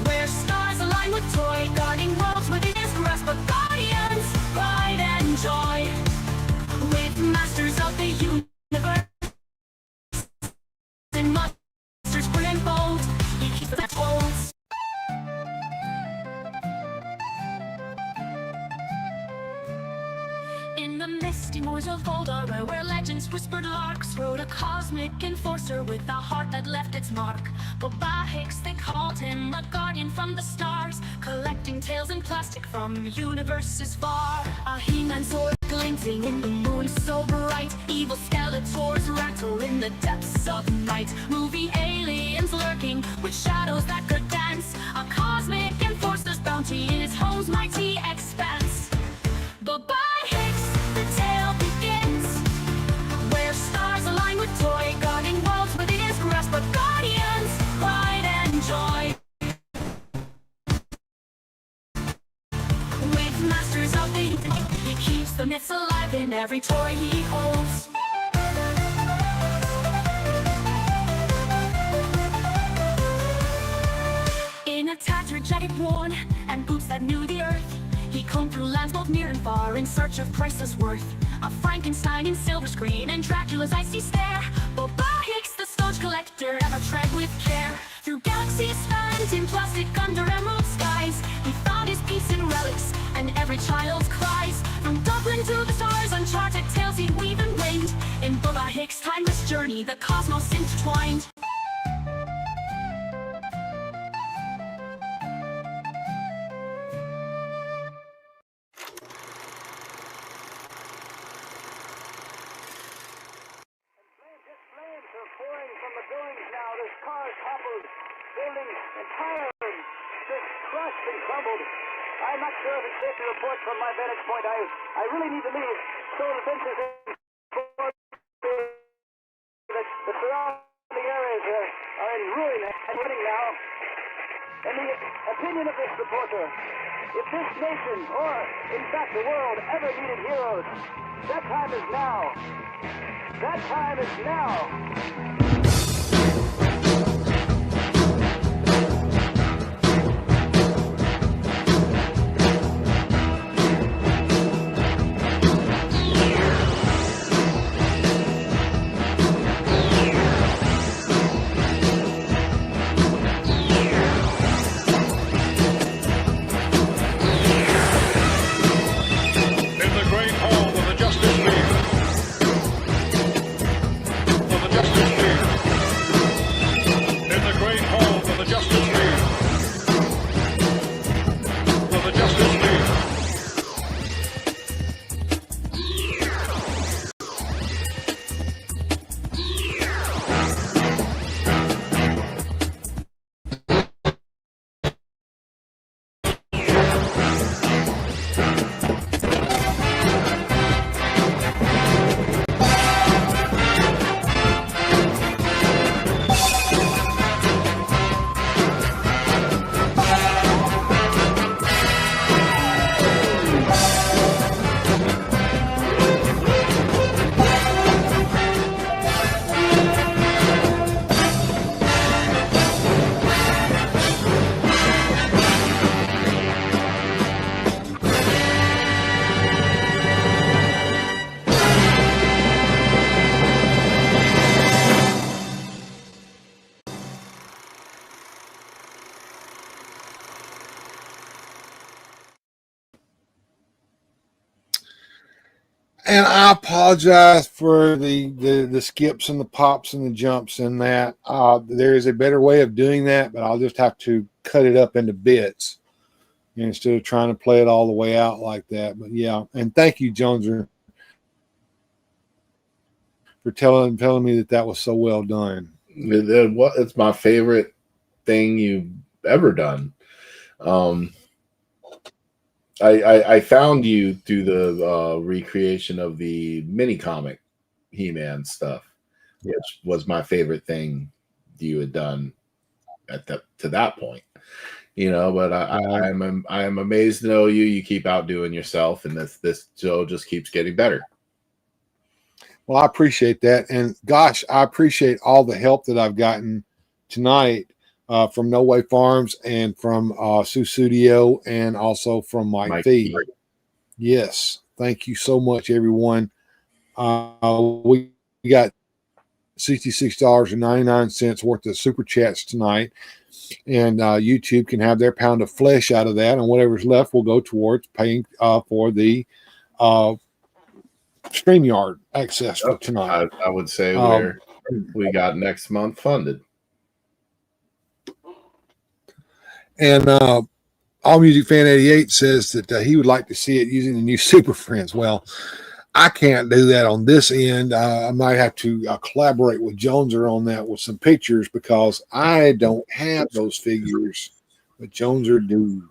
where stars align with toy, guarding worlds within his grasp, but guardians, pride and joy. With masters of the universe and monsters grim and bold, he keeps the holds. In the misty moors of Voldara, where legends whispered larks rode a cosmic enforcer with a heart that left its mark. Boba Hicks, they called him a guardian from the stars, collecting tales in plastic from universes far. A He-Man sword glinting in the moon so bright, evil Skeletors rattle in the depths of night. Movie aliens lurking with shadows that could dance, a cosmic enforcer's bounty in its home's mighty expanse. Boba Hicks, the tale begins, where stars align with toy, guarding worlds within his grasp, but guardians, pride and joy. With masters of the universe, he keeps the myths alive in every toy he holds. In a tattered jacket worn and boots that knew the earth, he combed through lands both near and far in search of priceless worth. A Frankenstein in silver screen and Dracula's icy stare. Boba Hicks, the Stone Collector, ever tread with care. Through galaxies spanned in plastic under emerald skies, he found his peace in relics and every child's cries. From Dublin to the stars, uncharted tales he'd weave and blend. In Boba Hicks' timeless journey, the cosmos intertwined. I'm not sure if it's safe to report from my vantage point. I really need to leave. So the fences that the surrounding areas are in ruin and running now. In the opinion of this reporter, if this nation, or in fact the world, ever needed heroes, that time is now. That time is now. Justice League. And I apologize for the skips and the pops and the jumps and that. There is a better way of doing that, but I'll just have to cut it up into bits instead of trying to play it all the way out like that. But yeah, and thank you, Jonezer, for telling me that was so well done. It's my favorite thing you've ever done. I found you through the recreation of the mini comic He-Man stuff, which was my favorite thing you had done to that point. But I am amazed to know you keep outdoing yourself, and this show just keeps getting better. Well, I appreciate that, and gosh, I appreciate all the help that I've gotten tonight. From No Way Farms and from Sue Studio and also from Mike Fee. Yes. Thank you so much, everyone. We got $66.99 worth of super chats tonight. And YouTube can have their pound of flesh out of that. And whatever's left will go towards paying for the StreamYard access for tonight. I would say we got next month funded. And All Music Fan 88 says that he would like to see it using the new Super Friends. Well, I can't do that on this end. I might have to collaborate with Jonezer on that with some pictures because I don't have those figures, but Jonezer do.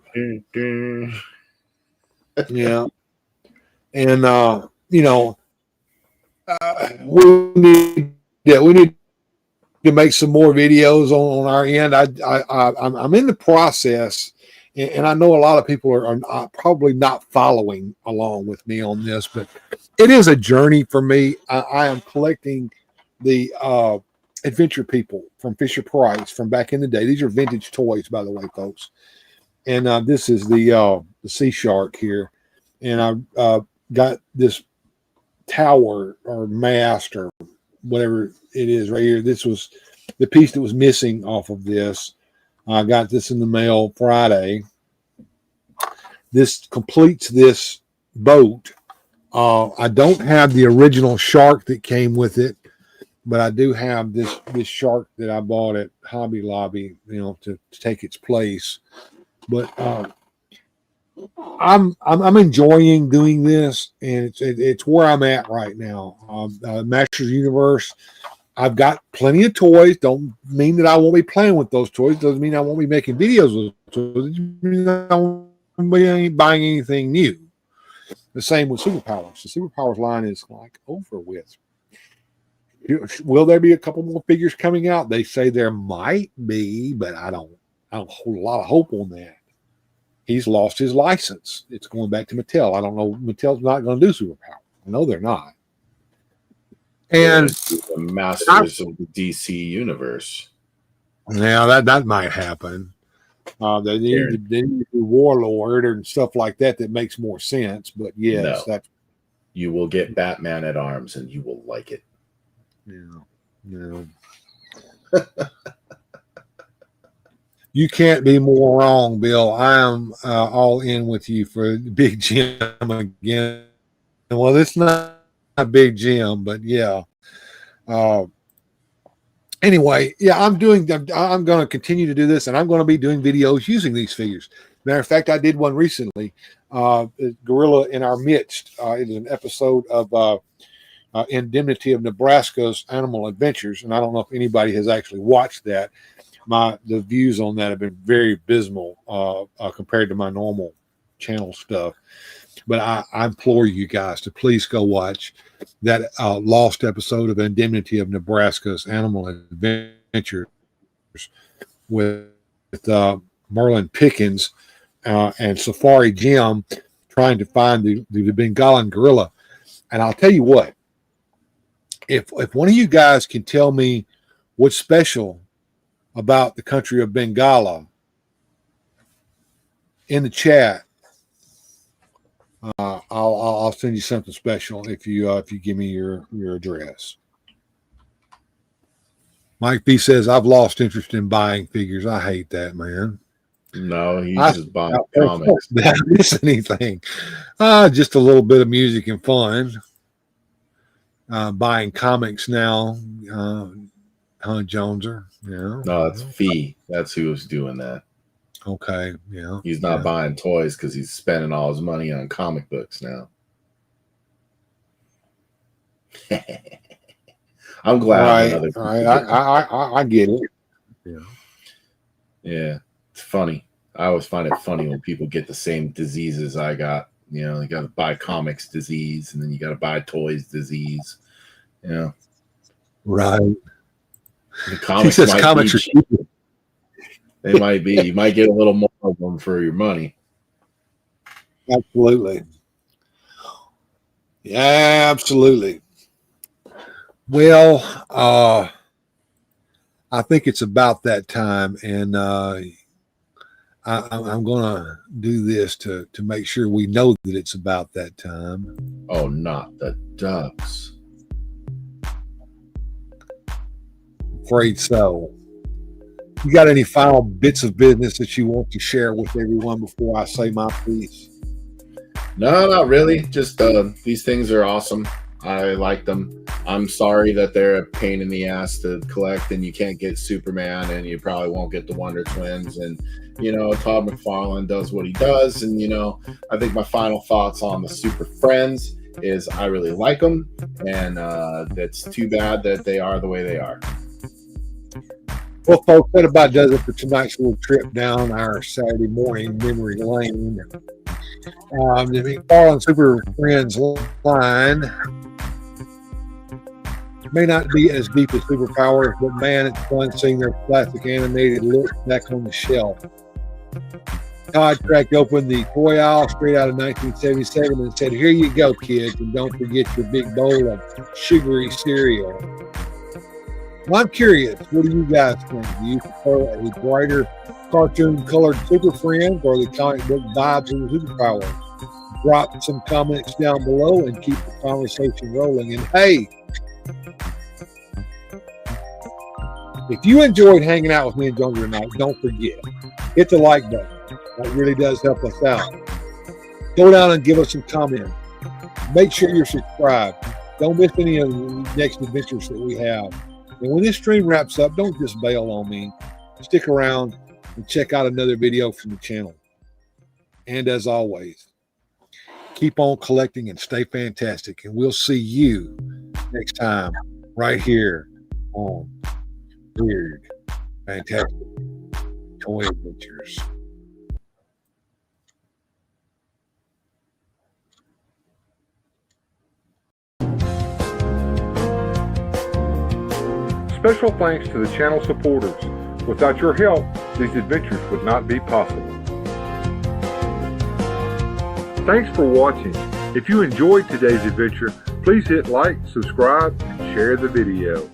Yeah. And, we need to make some more videos on our end. I'm in the process, and I know a lot of people are probably not following along with me on this, but it is a journey for me. I am collecting the adventure people from Fisher Price from back in the day. These are vintage toys, by the way, folks. And this is the Sea Shark here, and I got this tower or mast or whatever it is right here. This was the piece that was missing off of this. I got this in the mail Friday. This completes this boat. I don't have the original shark that came with it, but I do have this shark that I bought at Hobby Lobby, to take its place. But I'm enjoying doing this, and it's where I'm at right now. Masters Universe. I've got plenty of toys. Don't mean that I won't be playing with those toys. Doesn't mean I won't be making videos with toys. It just means I won't be buying anything new. The same with Superpowers. The Superpowers line is like over with. Will there be a couple more figures coming out? They say there might be, but I don't hold a lot of hope on that. He's lost his license. It's going back to Mattel. I don't know. Mattel's not going to do Superpowers. I know they're not. And the Masters of the DC Universe. Now that might happen. They need to do Warlord and stuff like that. That makes more sense. But yes, you will get Batman at Arms, and you will like it. No. You can't be more wrong, Bill. I am all in with you for Big Jim again. Well, it's not a Big Jim, but yeah. Anyway, yeah, I'm going to continue to do this, and I'm going to be doing videos using these figures. Matter of fact, I did one recently. Gorilla in Our Midst. It is an episode of Indemnity of Nebraska's Animal Adventures, and I don't know if anybody has actually watched that. The views on that have been very abysmal compared to my normal channel stuff. But I implore you guys to please go watch that lost episode of Indemnity of Nebraska's Animal Adventures with Merlin Pickens and Safari Jim trying to find the Bengalan gorilla. And I'll tell you what, if one of you guys can tell me what's special about the country of Bengala in the chat, I'll send you something special if you give me your address. Mike B says, I've lost interest in buying figures. I hate that, man. No, he's just buying comics. Not miss anything. Just a little bit of music and fun. buying comics now, Jonezer. Yeah. No, that's Fee. That's who was doing that. Okay. Yeah. He's not buying toys because he's spending all his money on comic books now. I'm glad. Right. I get it. Yeah. Yeah. It's funny. I always find it funny when people get the same diseases I got. You know, you got to buy comics disease, and then you got to buy toys disease. You know, right? The comics, comics are cheap. They might be. You might get a little more of them for your money. Absolutely. Yeah, absolutely. Well, I think it's about that time, and I'm going to do this to make sure we know that it's about that time. Oh, not the ducks. Afraid so. You got any final bits of business that you want to share with everyone before I say my piece? No, not really. Just these things are awesome. I like them. I'm sorry that they're a pain in the ass to collect, and you can't get Superman, and you probably won't get the Wonder Twins. And, you know, Todd McFarlane does what he does. And, you know, I think my final thoughts on the Super Friends is I really like them, and it's too bad that they are the way they are. Well, folks, that about does it for tonight's little trip down our Saturday morning memory lane. The McFarlane Super Friends line may not be as deep as Superpowers, but man, it's fun seeing their classic animated look back on the shelf. Todd cracked open the toy aisle straight out of 1977 and said, "Here you go, kids, and don't forget your big bowl of sugary cereal." Well, I'm curious, what do you guys think? Do you prefer a brighter cartoon-colored Super Friends or the comic book vibes of the Superpowers? Drop some comments down below and keep the conversation rolling. And hey, if you enjoyed hanging out with me and Jonezer tonight, don't forget, hit the like button. That really does help us out. Go down and give us some comments. Make sure you're subscribed. Don't miss any of the next adventures that we have. And when this stream wraps up, don't just bail on me. Stick around and check out another video from the channel. And as always, keep on collecting and stay fantastic. And we'll see you next time right here on Weird, Fantastic Toy Adventures. Special thanks to the channel supporters. Without your help, these adventures would not be possible. Thanks for watching. If you enjoyed today's adventure, please hit like, subscribe, and share the video.